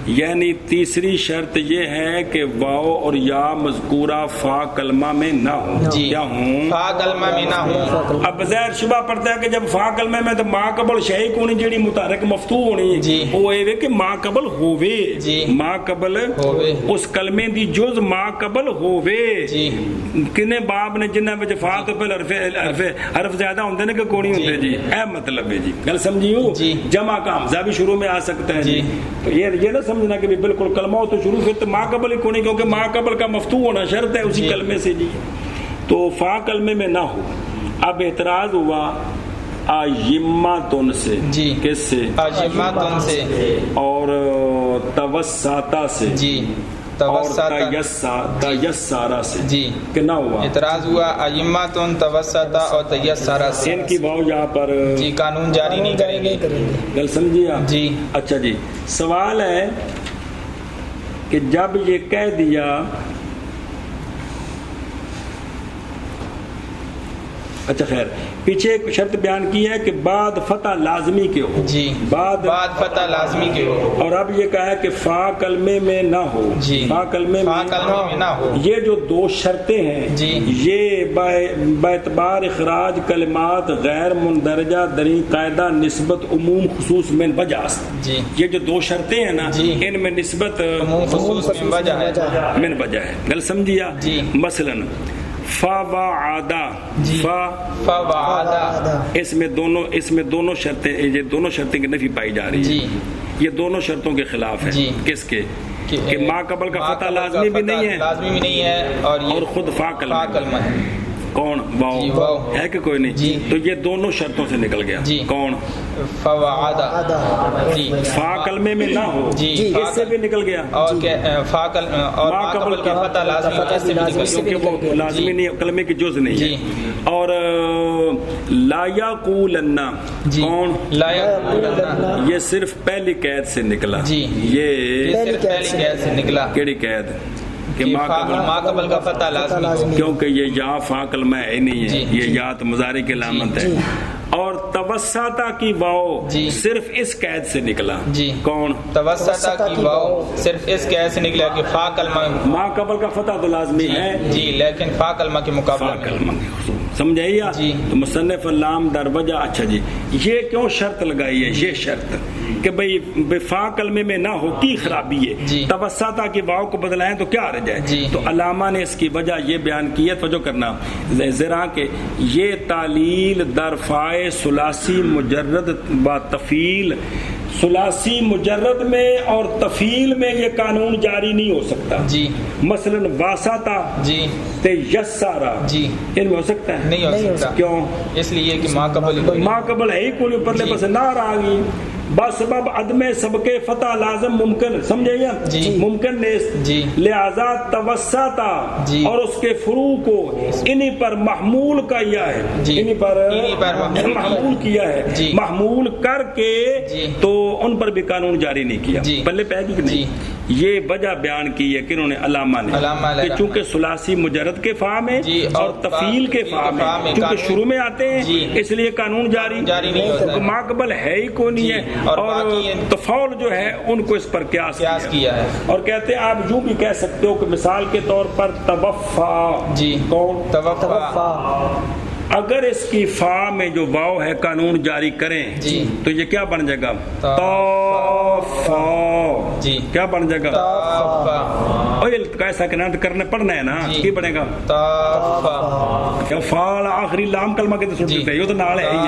یعنی تیسری شرط یہ ہے کہ واو اور یا مذکورہ فا کلمہ میں نہ ہوں کیا ہوں فا کلمہ میں نہ ہوں اب بظاہر شبہ پڑتا ہے کہ جب فا کلمہ میں تو ما قبل شے کونی جیڑی متحرک مفتوح ہونی وہ اے کہ ما قبل ہووے ما قبل اس کلمے دی جز ما قبل ہووے کنے باب نے جنہ وچ فا تو پہلے حرف زیادہ ہوندے نے کہ کونی ہوندے جی اے مطلب ہے جی گل سمجھیو جمع کا حمزہ بھی شروع میں آ سکتا ہے جی تو یہ نہ سمجھنا کہ بالکل کلمہ ہو تو شروع پھر تو ما قبل ہی کونی کیونکہ ما قبل کا مفتوح ہونا شرط ہے اسی کلمے سے جی تو فا کلمے میں نہ ہو اب اعتراض ہوا آیماتن سے کس سے آیماتن سے اور توساتا سے اور تیسارا سے کنا ہوا اعتراض ہوا ائمۃ توسطا اور تیسارا سے ان کی واو یہاں پر قانون جاری نہیں کریں گے گل سمجھیے آپ اچھا جی سوال ہے کہ جب یہ کہہ دیا اچھا خیر پیچھے ایک شرط بیان کی ہے کہ بعد فتح لازمی کے ہو بعد فتح لازمی کے ہو اور اب یہ کہا ہے کہ فا کلمے میں نہ ہو فا کلمے میں نہ ہو یہ جو دو شرطیں ہیں یہ باعتبار اخراج کلمات غیر مندرجہ دری قاعدہ نسبت عموم خصوص من وجہ یہ جو دو شرطیں ہیں نا ان میں نسبت خصوص من وجہ ہے گل سمجھیا مثلاً فا وعدہ فا وعدہ اس میں دونوں شرطیں یہ دونوں شرطیں کی نفی پائی جا رہی ہے یہ دونوں شرطوں کے خلاف ہے کس کے کہ ما قبل کا فتح لازمی بھی نہیں ہے اور خود فا کلمہ ہے کون واو ہے کہ کوئی نہیں تو یہ دونوں شرطوں سے نکل گیا کون فا کلمے میں نہ ہو اس سے بھی نکل گیا اور ما قبل کی فتح لازمی کیونکہ وہ لازمی نہیں کلمے کی جز نہیں ہے اور لا یقولن کون لا یقولن یہ صرف پہلی قید سے نکلا یہ صرف پہلی قید سے نکلا کیڑی قید کہ ما قبل کا فتح لازمی کیونکہ یہ یا فا کلمہ ہے نہیں ہے یہ یا تو مضارع کی علامت ہے اور توسطا کی واو جی صرف اس قید سے نکلا جی کون؟ توسطا کی واو صرف اس قید سے نکلا کہ فا کلمہ ما قبل کا فتح تو لازمی ہے جی لیکن فا کلمہ کے مقابلے فا کلمہ سمجھائیے جی تو مصنف لام در وجہ. اچھا جی یہ کیوں شرط لگائی ہے؟ یہ شرط کہ بھئی فا کلمے میں نہ ہو کی خرابی ہے جی توسطا کی واو کو بدلائیں تو کیا رہ جائے جی تو علامہ نے اس کی وجہ یہ بیان کی ہے. توجہ کرنا ذرا کہ یہ تعلیل در فائے ثلاثی مجرد با تفیل ثلاثی مجرد میں اور تفیل میں یہ قانون جاری نہیں ہو سکتا جی مثلا واسطہ جی تے یسارا جی ان میں ہو سکتا ہے نہیں ہو سکتا. کیوں؟ اس لیے کہ ما قبل ما قبل ہے ہی کوئی پرلے پس نہ آ گئی بسبب عدم سبق فتح لازم ممکن سمجھے جی ممکن نے جی لہذا توسطا جی اور اس کے فروع کو انہی پر محمول کیا ہے جی انہی پر محمول کیا ہے جی محمول کر کے جی تو ان پر بھی قانون جاری نہیں کیا جی پہلے پہ کہ نہیں. یہ وجہ بیان کی ہے کہ انہوں نے علامہ نے کہ چونکہ ثلاثی مجرد کے فا میں اور تفیل کے فا میں چونکہ شروع میں آتے ہیں اس لیے قانون جاری نہیں ہوتا ہے. ما قبل ہے ہی کوئی نہیں ہے اور تفاول جو ہے ان کو اس پر قیاس کیا ہے اور کہتے ہیں آپ یوں بھی کہہ سکتے ہو کہ مثال کے طور پر توفا جی کون؟ توفا اگر اس کی فا میں جو واو ہے قانون جاری کریں جی تو یہ کیا بن جائے گا؟ توفا جی کیا بن جائے گا؟ اور کیسا کرنے پڑھنا ہے نا کی بنے گا؟ کیا فال آخری لام کلمہ کے تو سن سکتے ہیں یہ تو نال ہے ہی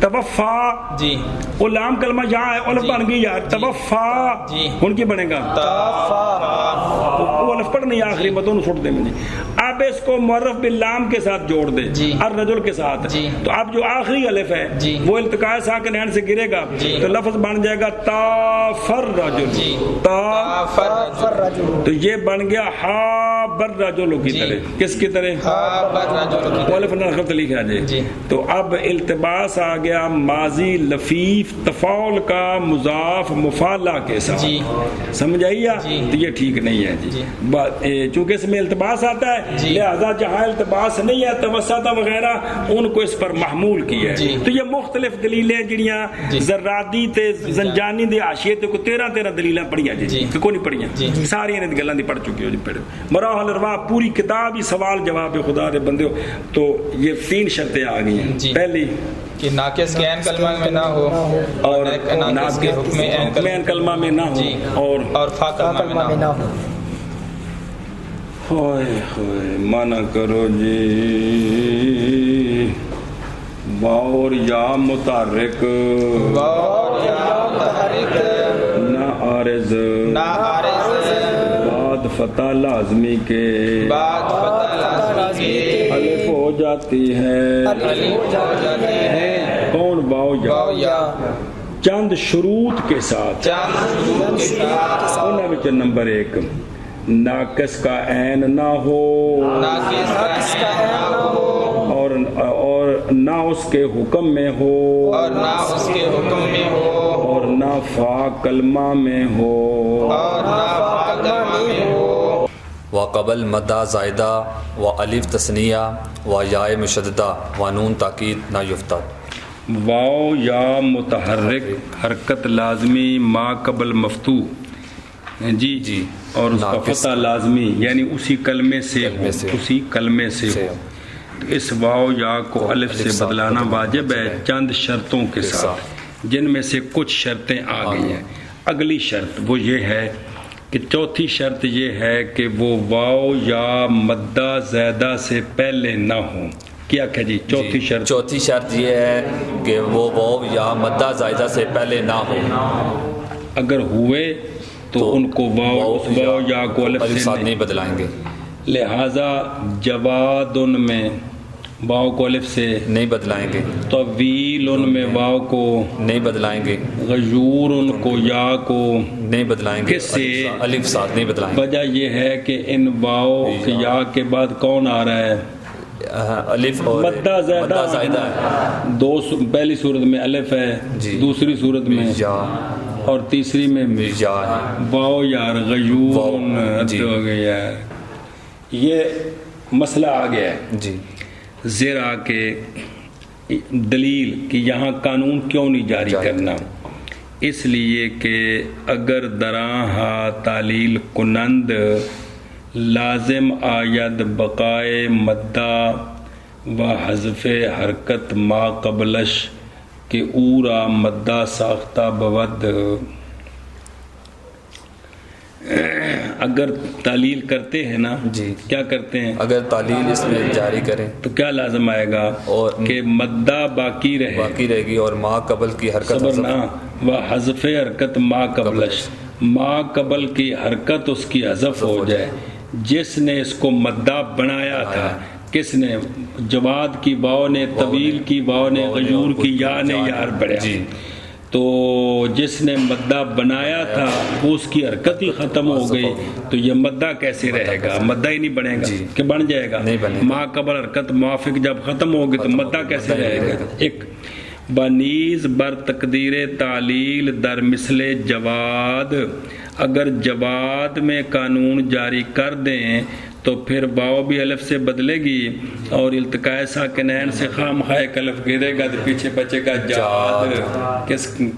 توفا جی وہ لام کلمہ یہاں ہے الف بن گئی یار توفا جی ان کی بنے گا وہ الف پڑھ نہیں آخری میں دونوں چھوڑ دیں مجھے. اب اس کو معرف باللام کے ساتھ جوڑ دے الرجل کے ساتھ تو اب جو آخری الف ہے وہ التقاء ساکن عین سے گرے گا تو لفظ بن جائے گا تافر رجل تافر رجل تو یہ بن گیا ہا بر رجل کی طرح. کس کی طرح؟ وہ الف نہ خط لکھا جائے. تو اب التباس آ گیا ماضی لفیف تفاول کا مضاف مفعلہ کے ساتھ سمجھ آئیے تو یہ ٹھیک نہیں ہے جی چونکہ اس میں التباس آتا ہے لہذا جہاں التباس نہیں ہے توسطہ وغیرہ ان کو اس پر محمول کیا ہے. تو یہ مختلف دلیلیں جڑیاں زرادی تے زنجانی دے حاشیے تے کو 13 دلیلاں پڑھیاں جی کو نہیں پڑھیاں ساری انہیں گلاں دی پڑھ چکی ہو جی پڑھ مراحل ارواح پوری کتاب ہی سوال جواب خدا دے بندے ہو. تو یہ 3 شرطیں آ گئی ہیں. پہلی کہ ناقص کے عین کلمہ میں نہ ہو اور ناقص کے حکم عین کلمہ میں نہ ہو اور فا کلمہ میں نہ ہو. ہوئے ہوئے مانا کرو جی باور یا متحرک نہ عارض بعد فتح لازمی کے الف ہو جاتی ہے کون؟ باو یا چند شروط کے ساتھ انہوں میں نمبر 1 ناقص کا عین نہ ہو اور نہ اس کے حکم میں ہو اور نہ فا کلمہ میں ہو وقبل مدہ زائدہ و الف تثنیہ و یا مشددہ و نون تاکید نہ یفتح. واو یا متحرک حرکت لازمی ما قبل مفتوح جی اور اس کا فتح لازمی یعنی اسی کلمے سے ہو تو اس واو یا کو الف سے بدلانا واجب ہے چند شرطوں کے ساتھ جن میں سے کچھ شرطیں آ گئی ہیں. اگلی شرط وہ یہ ہے کہ چوتھی شرط یہ ہے کہ وہ واو یا مدہ زیادہ سے پہلے نہ ہوں. کیا کہ جی چوتھی شرط یہ ہے کہ وہ واو یا مدہ زائدہ سے پہلے نہ ہو. اگر ہوئے تو ان کو واو یا کو الف سے نہیں بدلائیں گے. لہذا جواد ان میں واو کو الف سے نہیں بدلائیں گے. طویل ان میں واو کو نہیں بدلائیں گے. غیور ان کو یا کو نہیں بدلائیں گے. کس سے؟ الف ساتھ نہیں بدلائیں گے. وجہ یہ ہے کہ ان واو یا کے بعد کون آ رہا ہے؟ الف اور مدہ زائدہ ہے. پہلی صورت میں الف ہے دوسری صورت میں یا اور تیسری میں یا ہے. واو یار غیور ہو گیا. یہ مسئلہ آ گیا ہے جی. ذرا کہ دلیل کہ یہاں قانون کیوں نہیں جاری کرنا، اس لیے کہ اگر دراں تعلیل کنند لازم آید بقائے مدہ و حذف حرکت ما قبلش کہ اورا مدہ ساختہ بود. اگر تعلیل کرتے ہیں نا جی کیا کرتے ہیں، اگر تعلیل اس میں جاری کریں تو کیا لازم آئے گا اور کہ مدہ باقی رہے گی اور ما قبل کی حرکت و حذف حرکت ما قبلش، ما قبل کی حرکت اس کی حذف ہو جائے. جس نے اس کو مدہ بنایا تھا، کس نے؟ جواد کی واو نے، طویل کی واو نے، غیور کی یا نے یار بڑھیا. تو جس نے مدہ بنایا تھا وہ اس کی حرکت ہی ختم ہو گئی، تو یہ مدہ کیسے رہے گا؟ مدہ ہی نہیں بنے گا کہ بن جائے گا. ما قبل حرکت موافق جب ختم ہوگی تو مدہ کیسے رہے گا؟ ایک بنیز بر تقدیر تعلیل در مثل جواد، اگر جواد میں قانون جاری کر دیں تو پھر واو بھی الف سے بدلے گی اور التقاء ساکنین سے خام خواہ الف گرے گا تو پیچھے بچے گا جاد.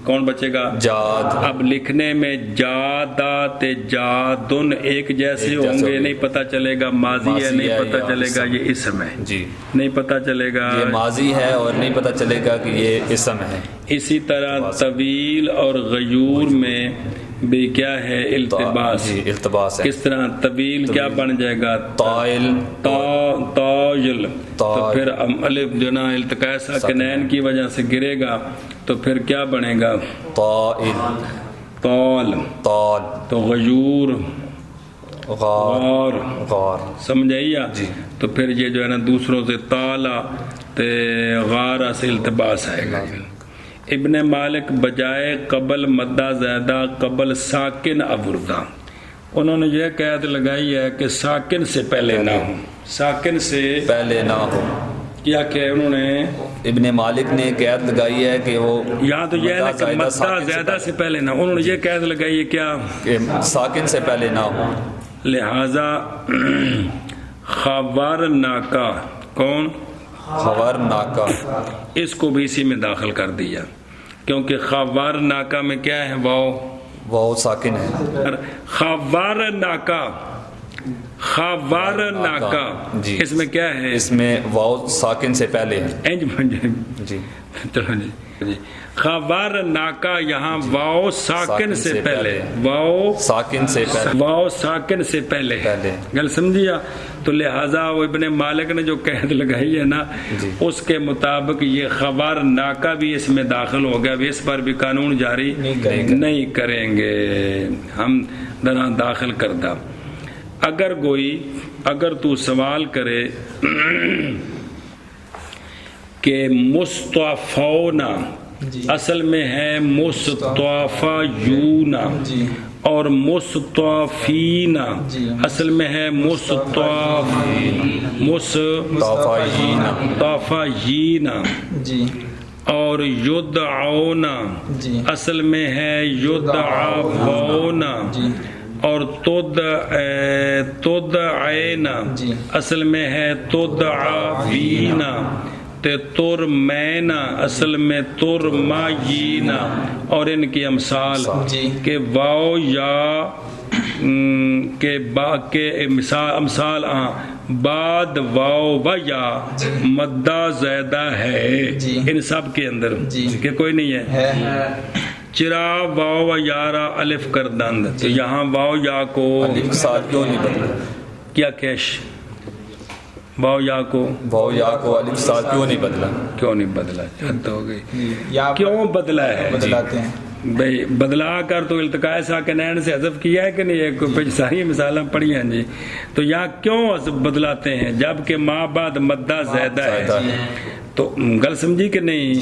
کون بچے گا؟ جاد. اب لکھنے میں جادات جادن ایک جیسے ہوں گے، نہیں پتہ چلے گا ماضی ہے، نہیں پتہ چلے گا یہ اسم ہے، نہیں پتہ چلے گا یہ ماضی ہے اور نہیں پتہ چلے گا کہ یہ اسم ہے. اسی طرح طویل اور غیور میں بھی کیا ہے؟ التباس ہے. کس طرح؟ طویل کیا بن جائے گا؟ طائل. تو پھر الف جو نا التقاء ساکنین کی وجہ سے گرے گا تو پھر کیا بنے گا؟ طال. تو غیور غار. سمجھائیے؟ تو پھر یہ جو ہے نا دوسروں سے تالا تے غارہ سے التباس آئے گا. ابن مالک بجائے قبل مدہ زیادہ قبل ساکن ابردہ، انہوں نے یہ قید لگائی ہے کہ ساکن سے پہلے نہ ہو، ساکن سے پہلے نہ ہو. کیا کہ انہوں نے ابن مالک نے قید لگائی ہے کہ وہ یہاں تو یہ ہے کہ مدہ زیادہ سے پہلے نہ ہو، انہوں نے یہ قید لگائی ہے کیا کہ ساکن سے پہلے نہ ہو. لہذا خوار ناکا، کون؟ خوار ناکا، اس کو بھی اسی میں داخل کر دیا کیونکہ خوار ناکا میں کیا ہے؟ واو ساکن ہے. خوار ناکا جی اس میں کیا ہے؟ اس میں واو ساکن سے پہلے ہے. جی چلو جی. خوار ناکا یہاں واو ساکن سے پہلے، واو ساکن سے پہلے گل سمجھیا. تو لہٰذا وہ ابن مالک نے جو قید لگائی ہے نا اس کے مطابق یہ خوار ناکا بھی اس میں داخل ہو گیا، اس پر بھی قانون جاری نہیں کریں گے ہم درا داخل کردہ. اگر تو سوال کرے کہ مصطفونا اصل میں ہے مصطفیون اور مصطفین اصل میں ہے مصطفین اور یدعون اصل میں ہے یدعون اور تدعین اصل میں ہے تدعوین ترمینا اصل میں ترمایینا اور ان کی امثال کہ واو یا کے با کے امثال بعد واو و یا مدہ زیادہ ہے ان سب کے اندر کہ کوئی نہیں ہے. چرا واو و یارا الف کردند، تو یہاں واو یا کو ساتھ کیوں نہیں بدلا؟ کیا کیش واو یا کو الف ساتھ کیوں نہیں بدلا؟ کیوں نہیں بدلا؟ حد ہو گئی. کیوں بدلا ہے؟ بدلاتے ہیں بھائی بدلا کر تو التقاء ساکنین سے حذف کیا ہے کہ نہیں؟ ساری مثالیں پڑھی ہیں جی. تو یہاں کیوں بدلاتے ہیں جبکہ ما بعد مدہ زیادہ ہے؟ تو گل سمجھی کہ نہیں؟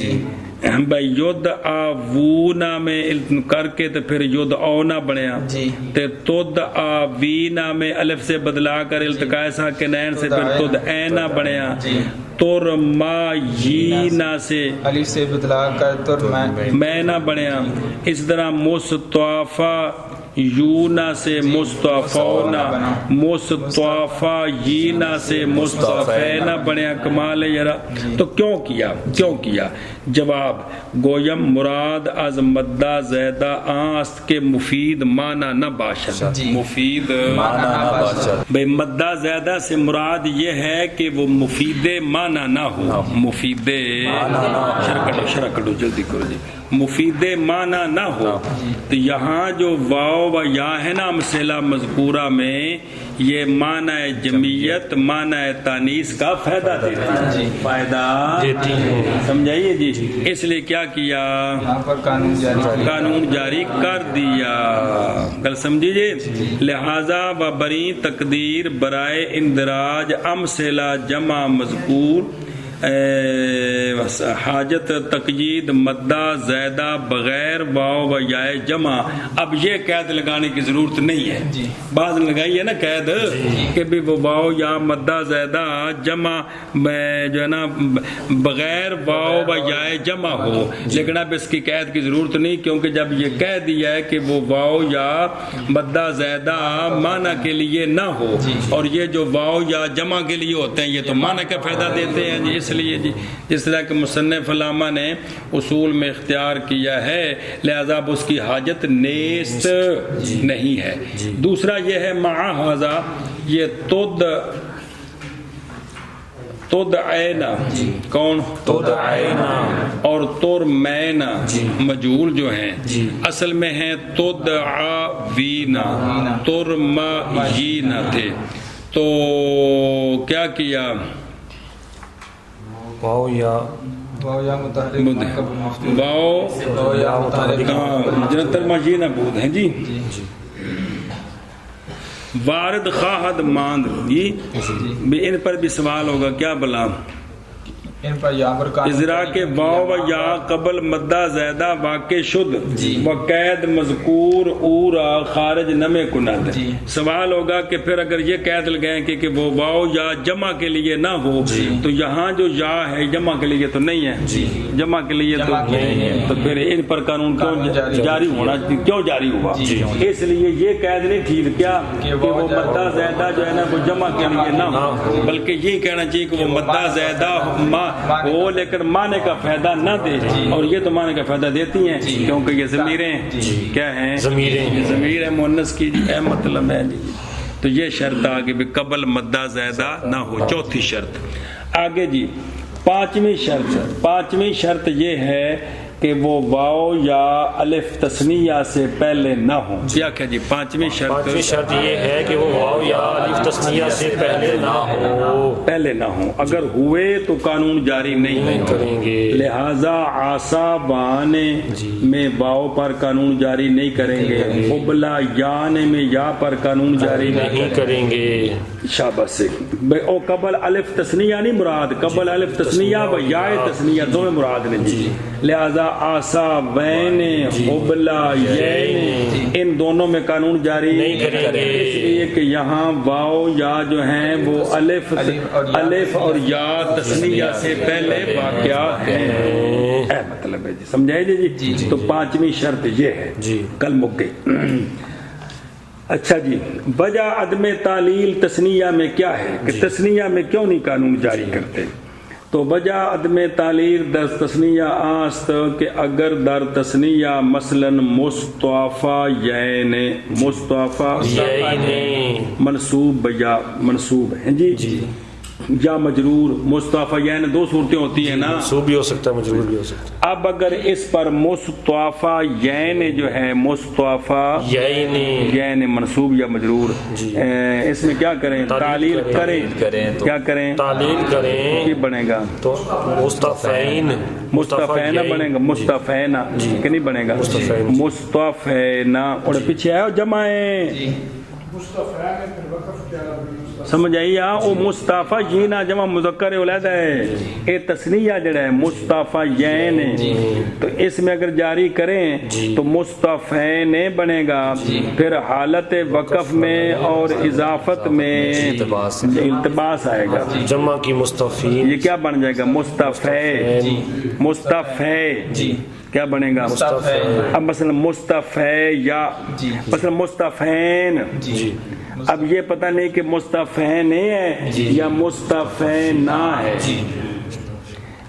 بھائی ید آوونا میں کر کے تو پھر ید اونا بنیا، تد آوینا میں الف سے بدلا کر التقاء ساکنین سے پھر تد اینا بنیا، ترمایینا سے الف سے بدلا کر ترمینا بنیا. اس طرح مصطفی یونا سے مصطفونا، مصطفیینا سے مصطفینا بنیا، کمال ہے یارا. تو کیوں کیا؟ جواب گویم مراد از مدہ زیدہ آست کے مفید معنی نہ باشد. مفید معنی نہ باشد. بھئی مدہ زیدہ سے مراد یہ ہے کہ وہ مفید معنی نہ ہو. مفید شرکڑو جلدی کرو جی. مفید معنی نہ ہو. تو یہاں جو واو و یا ہے نا امثلہ مذکورہ میں، یہ معنی جمعیت معنی تانیث کا فائدہ دیتا ہے. فائدہ سمجھائیے جی. اس لیے کیا کیا؟ قانون جاری کر دیا. کل سمجھیے. لہذا و بری تقدیر برائے اندراج امثلہ جمع مذکور حاجت تقیید مدہ زیدہ بغیر واو و یا جمع. اب یہ قید لگانے کی ضرورت نہیں ہے. بعض لگائی ہے نا قید کہ بھی وہ واو یا مدہ زیدہ جمع جو ہے نا بغیر واو و یا جمع ہو، لیکن اب اس کی قید کی ضرورت نہیں، کیونکہ جب یہ کہہ دیا ہے کہ وہ واو یا مدہ زیدہ معنی کے لیے نہ ہو، اور یہ جو واو یا جمع کے لیے ہوتے ہیں یہ تو معنی کا فائدہ دیتے ہیں جی. اس لیے جی جس طرح کہ مصنف علامہ نے اصول میں اختیار کیا ہے، لہذا اس کی حاجت نیست نہیں ہے. دوسرا یہ ہے مع ھذا، یہ تد عینا، کون؟ تد عینا اور تر مینا مجہول جو ہیں اصل میں ہیں تد عوینا، تر مجینا تھے. تو کیا کیا؟ واو جنتر مجین بود ہیں جی. وارد خواہد ماند جی. ان پر بھی سوال ہوگا کیا بلا؟ اذرا کے واو و یا قبل مدہ زیدہ واقع شد و قید مذکور اورا خارج نمے کند. سوال ہوگا کہ پھر اگر یہ قید لگائیں کہ وہ واو یا جمع کے لیے نہ ہو تو یہاں جو یا ہے جمع کے لیے تو نہیں ہے، جمع کے لیے تو پھر ان پر قانون کیوں جاری ہونا، کیوں جاری ہوا؟ اس لیے یہ قید نہیں ٹھیک کیا کہ وہ مدہ زیدہ جو ہے نا وہ جمع کے لیے نہ ہو، بلکہ یہ کہنا چاہیے کہ وہ مدہ زیدہ وہ لیکن معنی کا فائدہ نہ دے. اور یہ تو معنی کا فائدہ دیتی ہیں کیونکہ یہ ضمیریں کیا ہیں؟ ضمیر ہے مؤنث کی. اے مطلب ہے جی. تو یہ شرط آگے بھی قبل مدہ زیدہ نہ ہو، چوتھی شرط. آگے جی پانچویں شرط یہ ہے کہ وہ واو یا الف تثنیہ سے پہلے نہ ہوں. کیا کہ جی پانچویں شرط یہ ہے کہ وہ واو یا الف تثنیہ سے پہلے نہ ہوں. اگر ہوئے تو قانون جاری نہیں کریں گے. لہذا آسابانے میں واو پر قانون جاری نہیں کریں گے. ابلا یانے میں یا پر قانون جاری نہیں کریں گے. شاباش. او قبل الف تثنیہ نہیں مراد، قبل الف تثنیہ و یا تثنیہ دونوں مراد نے جی. لہذا آسا وین ابلا یین ان دونوں میں قانون جاری نہیں کریں گے، اس لیے کہ یہاں واو یا جو ہیں وہ الف اور یا تثنیہ سے پہلے واقع ہے. مطلب ہے جی سمجھائے جی. تو پانچویں شرط یہ ہے. کل مک گئی. اچھا جی وجہ عدم تعلیل تثنیہ میں کیا ہے کہ تثنیہ میں کیوں نہیں قانون جاری کرتے؟ تو وجہ عدم تعلیل در تثنیہ آست کہ اگر در تثنیہ مثلا مصطفی یین منصوب یا منصوب ہیں جی یا مجرور. مصطفی یین دو صورتیں ہوتی ہیں نا، منصوب بھی ہو سکتا ہے مجرور بھی ہو سکتا ہے. اب اگر اس پر مصطفی یین جو ہے مصطفی یین منصوب یا مجرور، اس میں کیا کریں؟ تعلیل کریں. کیا کریں؟ تعلیل کریں. یہ بنے گا تو مصطفینا بنے گا. مصطفینا کہ نہیں بنے گا؟ مصطفینا. اور پیچھے آئے جمع ہے سمجھ آئی. او مصطفی جینا جمع مذکر اولاد ہے. اے تثنیہ جڑا ہے مصطفی یین تو اس میں اگر جاری کریں تو مصطفین بنے گا. پھر حالت وقف میں اور اضافت میں التباس آئے گا. جمع کی مصطفی یہ کیا بن جائے گا؟ مصطفی. کیا بنے گا؟ اب مثلا مصطفی یا مثلا مصطفین، اب یہ پتہ نہیں کہ مصطفین ہے یا مصطفینا ہے،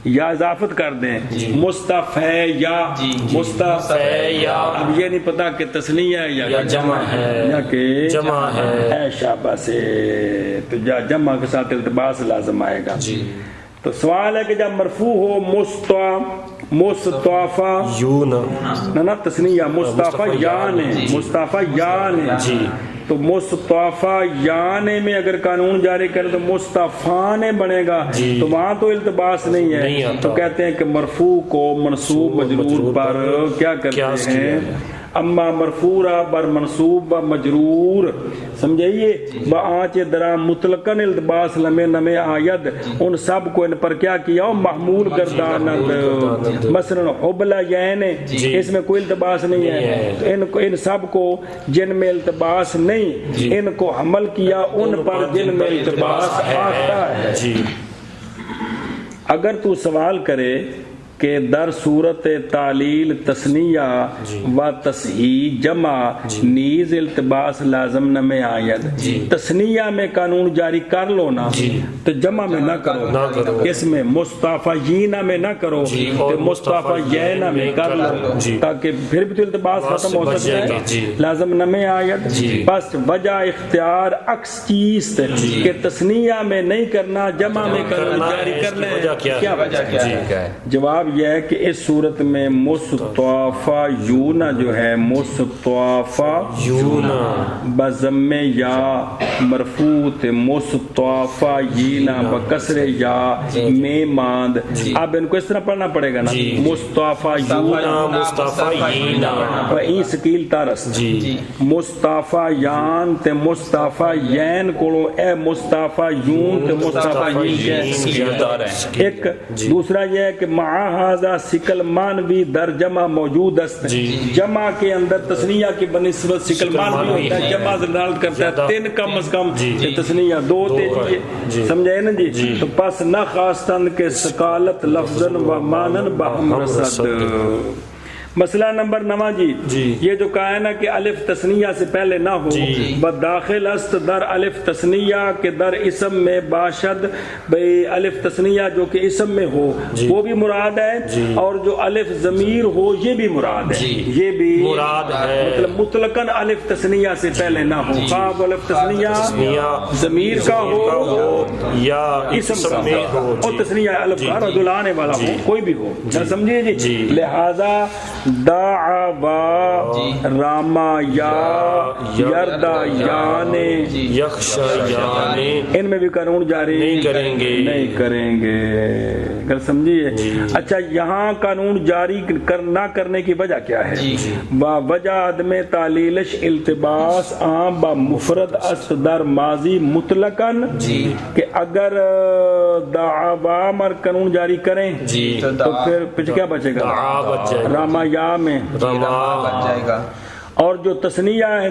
یا اضافت کر دیں مصطفی یا مصطفی یا، اب یہ نہیں پتا کہ تثنیہ یا جمع ہے یا کہ جمع ہے، اے شاباش، تو جمع کے ساتھ التباس لازم آئے گا۔ تو سوال ہے کہ جب مرفوع ہو مصطفی نہ تثنیہ مصطفی یان ہے، مصطفی یان ہے، تو مصطفی یانے میں اگر قانون جاری کرے تو مصطفیٰ بنے گا، تو وہاں تو التباس نہیں ہے، تو کہتے ہیں کہ مرفوع کو منصوب مجرور پر کیا کرتے ہیں؟ اما مرفوع بر منصوب و مجرور، سمجھئیے بآنچ درا مطلقاً التباس لمے نمے آید، ان سب کو ان پر کیا کیا محمول گرداند، مثلا حبلہ یین، اس میں کوئی التباس نہیں ہے، ان سب کو جن میں التباس نہیں، ان کو حمل کیا ان پر جن میں التباس آتا ہے۔ اگر تو سوال کرے کہ در صورت تعلیل تثنیہ و تصحیح جمع نیز التباس لازم نہ میں آید، تثنیہ میں قانون جاری کر لو نا تو جمع میں نہ کرو، اس میں مصطفیین میں نہ کرو تو مصطفیین میں کر لو، تاکہ پھر بھی تو التباس ختم ہو سکتا ہے، لازم نہ میں آید۔ بس وجہ اختیار عکس چیز کہ تثنیہ میں نہیں کرنا جمع میں جاری کرنا ہے، کیا وجہ ہے؟ جواب یہ ہے کہ اس صورت میں مصطفیون جو ہے مصطفیون بضم یا مرفوع مصطفیین بکسر یا میں ماند، اب ان کو اس طرح پڑھنا پڑے گا نا، مصطفیین این سکیل تارس، مصطفیان تے مصطفیین کو اے مصطفیون تے مصطفیین، ایک دوسرا یہ ہے کہ معاہدہ سکل مانوی در جمع موجود است، جمع کے اندر تثنیہ کی بنسبت سکل مانوی ہوتا ہے، جمع دلالت کرتا ہے تین کم از کم تثنیہ دو تیجیے، سمجھے نا جی؟ تو پس نہ خواستن کے سکالت لفظن و مانن بہم رسد۔ مسئلہ نمبر 9 جی، یہ جو کہا ہے نا کہ الف تثنیہ سے پہلے نہ ہو، بداخل است در الف تثنیہ کے در اسم میں باشد، بھئی الف تثنیہ جو کہ اسم میں ہو وہ بھی مراد ہے، اور جو الف ضمیر ہو یہ بھی مراد ہے، یہ بھی مراد ہے، مطلب مطلقاً الف تثنیہ سے پہلے نہ ہو، خواب الف تثنیہ ضمیر کا ہو یا اسم کا ہو، اور تثنیہ الف کا ردلانے والا ہو، کوئی بھی ہو، سمجھے جی؟ لہذا دعوا راما یا یردا یانے یخشا یانے، ان میں بھی قانون جاری نہیں کریں گے، اگر سمجھیے؟ اچھا یہاں قانون جاری نہ کرنے کی وجہ کیا ہے؟ وجہ عدم تعلیلش التباس عام با مفرد است در ماضی مطلقاً، کہ اگر دعوا مر قانون جاری کریں تو پھر کیا بچے گا؟ راما یا میں بن جائے گا، اور جو تثنیہ ہے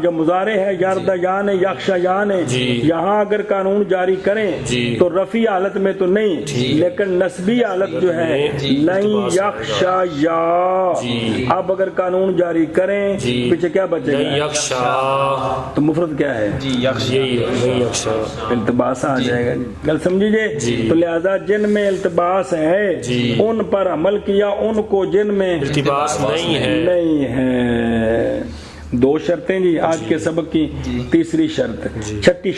جو مضارع ہے یاردا یان یخشا یان، یہاں اگر قانون جاری کریں تو رفعی حالت میں تو نہیں، لیکن نسبی حالت جو ہے لن یخشا یا، اب اگر قانون جاری کریں پیچھے کیا بچے گا؟ یخشا، تو مفرد کیا ہے؟ یخشا، التباس آ جائے گا، گل سمجھیے؟ تو لہذا جن میں التباس ہے ان پر عمل کیا، ان کو جن میں التباس نہیں ہے۔ دو شرطیں جی آج کے سبق کی، تیسری شرط، چھٹی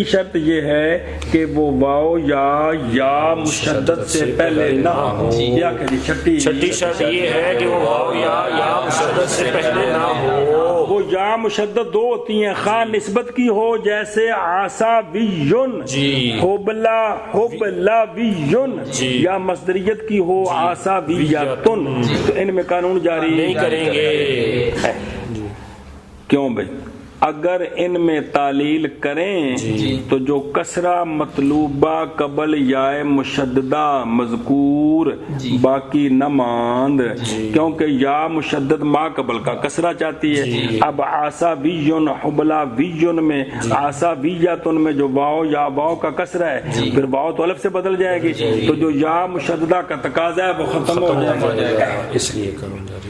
شرط یہ ہے کہ وہ واو یا مشدد سے پہلے نہ ہو، یا کہ چھٹی شرط یہ ہے کہ وہ واو یا مشدد سے پہلے نہ ہو، وہ یا مشدد دو ہوتی ہیں، خواہ نسبت کی ہو جیسے عصابیون حبلاویون، یا مصدریت کی ہو عصابیتن، تو ان میں قانون جاری نہیں کریں گے۔ کیوں بھائی؟ اگر ان میں تعلیل کریں تو جو کسرہ مطلوبہ قبل یا مشددہ مذکور باقی نہ ماند، کیونکہ یا مشدد ما قبل کا کسرہ چاہتی ہے۔ اب عصابیون حبلا ویون میں عصابیتن میں جو واو یا واو کا کسرہ ہے، پھر واو تو الف سے بدل جائے گی، تو جو یا مشددہ کا تقاضا ہے وہ ختم ہو جائے گا، اس لیے قانون جاری۔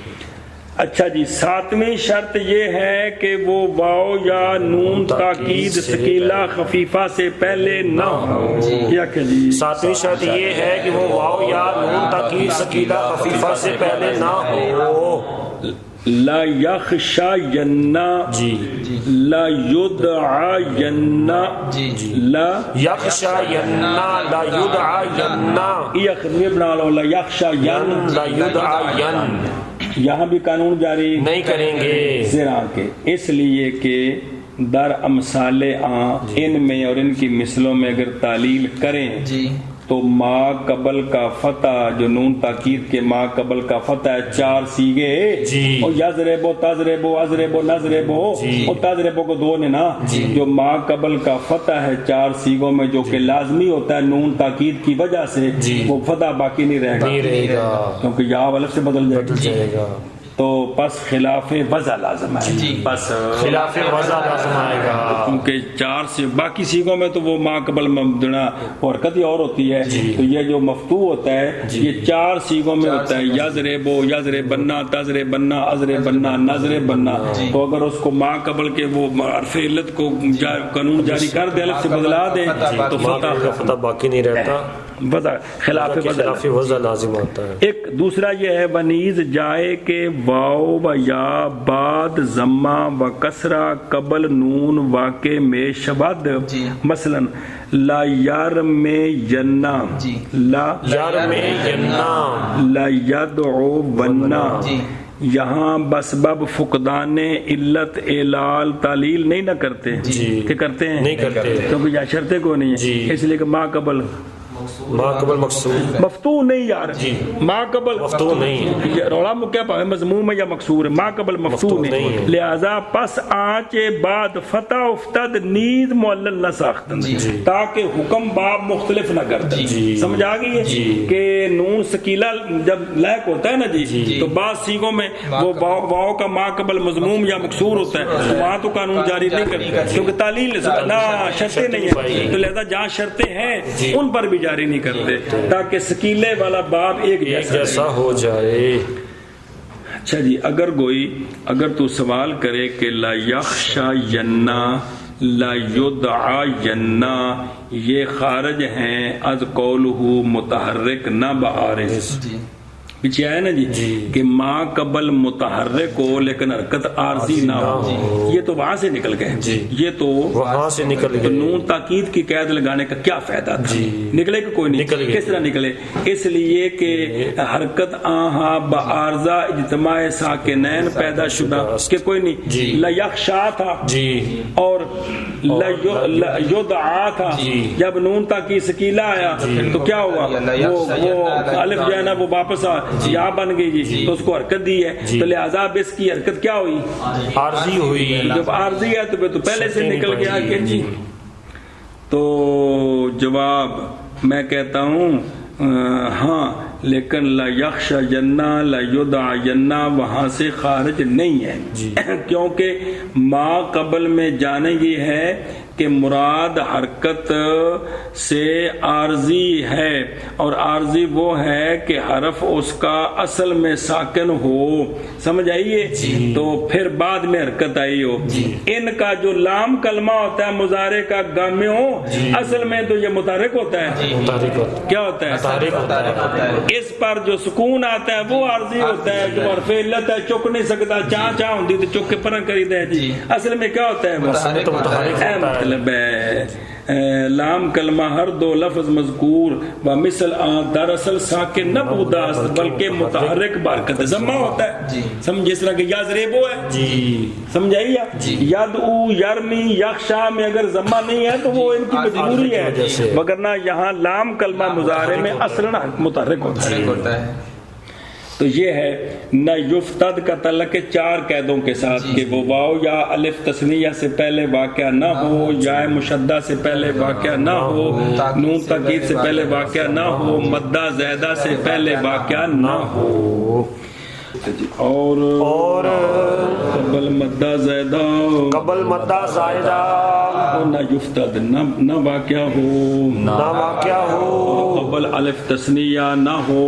اچھا جی، ساتویں شرط یہ ہے کہ وہ واو یا نون تاکید ثقیلہ خفیفہ سے پہلے نہ ہو۔ کیا کہ جی ساتویں شرط یہ ہے کہ وہ واو یا نون تاکید ثقیلہ خفیفہ سے پہلے نہ ہو۔ لا یخشین لا یدعین لا یخشین لا یدعین، یہ خطبے بنا لو، لا یخشین لا یدعین، یہاں بھی قانون جاری نہیں کریں گے زرا کے، اس لیے کہ در امثال ان میں اور ان کی مثلوں میں اگر تعلیل کریں تو ما قبل کا فتح، جو نون تاکید کے ما قبل کا فتح ہے، 4 سیغے اور یضربو تضربو اضربو نضربو اور تضربو کو 2 نے نا، جو ما قبل کا فتح ہے 4 سیغوں میں جو کہ لازمی ہوتا ہے نون تاکید کی وجہ سے، وہ فتح باقی نہیں رہے گا کیونکہ یا الف سے بدل جائے گا، تو پس خلاف وضع لازم ہے، پس خلاف وضع لازم آئے گا، کیونکہ 4 سے باقی سیغوں میں تو وہ ما قبل ممدنا حرکت ہی اور ہوتی ہے، تو یہ جو مفتوح ہوتا ہے یہ 4 سیغوں میں ہوتا ہے، یضربو یضربنا تضربنا اضربنا نضربنا، تو اگر اس کو ما قبل کے وہ حرف علت کو قانون جاری کر دے، الف سے بدلا دے تو فتح باقی نہیں رہتا، خلاف وضع لازم ہوتا ہے۔ ایک دوسرا یہ ہے ونیز جائے کہ واو و یا بعد ضمہ و کسرہ قبل نون واقع میں شبد، مثلا لا یارم یننا لا یارم یننا لا یدعو وننا، یہاں بسبب فقدان علت اعلال تعلیل نہیں نہ کرتے، کہ کرتے ہیں؟ نہیں کرتے، کیونکہ یا شرطیں کو نہیں ہے، اس لیے کہ ما قبل مفتوح نہیں یار، ما قبل مفتوح نہیں، رولا کیا پا مضموم ہے یا مکسور ہے، ما قبل مفتوح نہیں، لہذا پس آنچ بعد فتح افتد نیز معلل نہ ساختن، تاکہ حکم باب مختلف نہ کرتا۔ سمجھ آگئی ہے کہ نون سکیلہ جب لائق ہوتا ہے نا جی، تو بعض سیغوں میں وہ واو کا ما قبل مضموم یا مکسور ہوتا ہے، تو وہاں تو قانون جاری نہیں کرتا کیونکہ تعلیل نہ شرطیں نہیں ہیں، تو لہذا جہاں شرطیں ہیں ان پر بھی جاری نہیں کرتے تاکہ سکیلے والا باب ایک جیسا ہو جائے۔ اچھا جی، اگر تو سوال کرے کہ لا یخشین لا یدعین، یہ خارج ہیں از قولہ متحرک نہ بعارض، پیچھے آیا نا جی کہ ما قبل متحرک ہو لیکن حرکت عارضی نہ ہو، یہ تو وہاں سے نکل گئے، یہ تو وہاں سے نکل گئے، تو نون تاکید کی قید لگانے کا کیا فائدہ تھا؟ نکلے کہ کوئی نہیں، کس طرح نکلے؟ اس لیے کہ حرکت آہا بعارضہ اجتماع ساکنین پیدا شدہ کہ کوئی نہیں، لا یخشا تھا اور لا یدعا تھا، جب نون تاکید ثقیلہ آیا تو کیا ہوا؟ وہ الف جو ہے نا وہ واپس یا بن گئی جی، تو اس کو حرکت دی ہے، تو لہذا اب اس کی حرکت کیا ہوئی؟ عارضی ہوئی، جب عارضی ہے تو پہلے سے نکل گیا کہ جی۔ تو جواب میں کہتا ہوں ہاں، لیکن لا یخشین لا یدعین وہاں سے خارج نہیں ہے، کیونکہ ما قبل میں جانے یہ ہے کہ مراد حرکت سے عارضی ہے، اور عارضی وہ ہے کہ حرف اس کا اصل میں ساکن ہو، سمجھ آئیے؟ تو پھر بعد میں حرکت آئی ہو۔ ان کا جو لام کلمہ ہوتا ہے مضارع کا گامع ہو، اصل میں تو یہ متحرک ہوتا ہے، کیا ہوتا ہے؟ اس پر جو سکون آتا ہے وہ عارضی ہوتا ہے، جو حرف علت ہے چک نہیں سکتا، چاہ ہوندی تو چک کے پرن کری دے جی، اصل میں کیا ہوتا ہے؟ مطلب ہے لام کلمہ ہر دو لفظ مذکور و مثل دراصل ساکن نہ بوداست بلکہ متحرک برکت ضمہ ہوتا ہے، سمجھ؟ اس طرح کہ یضربو ہے، سمجھائیے؟ یدعو یرمی یخشا میں اگر ضمہ نہیں ہے تو وہ ان کی مجبوری ہے، وگرنہ یہاں لام کلمہ مضارع میں اصلاً متحرک ہوتا ہے۔ تو یہ ہے نہ یفتد کا تعلق ہے 4 قیدوں کے ساتھ کہ وہ واو یا الف تثنیہ سے پہلے واقعہ نہ ہو، یا مشدہ سے پہلے واقعہ نہ ہو، نون تاکید سے پہلے واقعہ نہ ہو، مدہ زیدہ سے پہلے واقعہ نہ ہو، اور قبل مدہ زیدہ نہ یفتد نہ واقعہ ہو، قبل الف تثنیہ نہ ہو،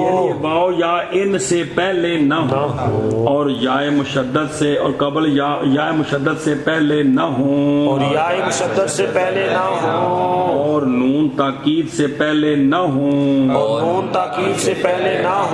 یعنی واو یا ان سے پہلے نہ ہو، اور یا مشدد سے، اور قبل یا مشدد سے پہلے نہ ہو، اور نون تاکید سے پہلے نہ ہو،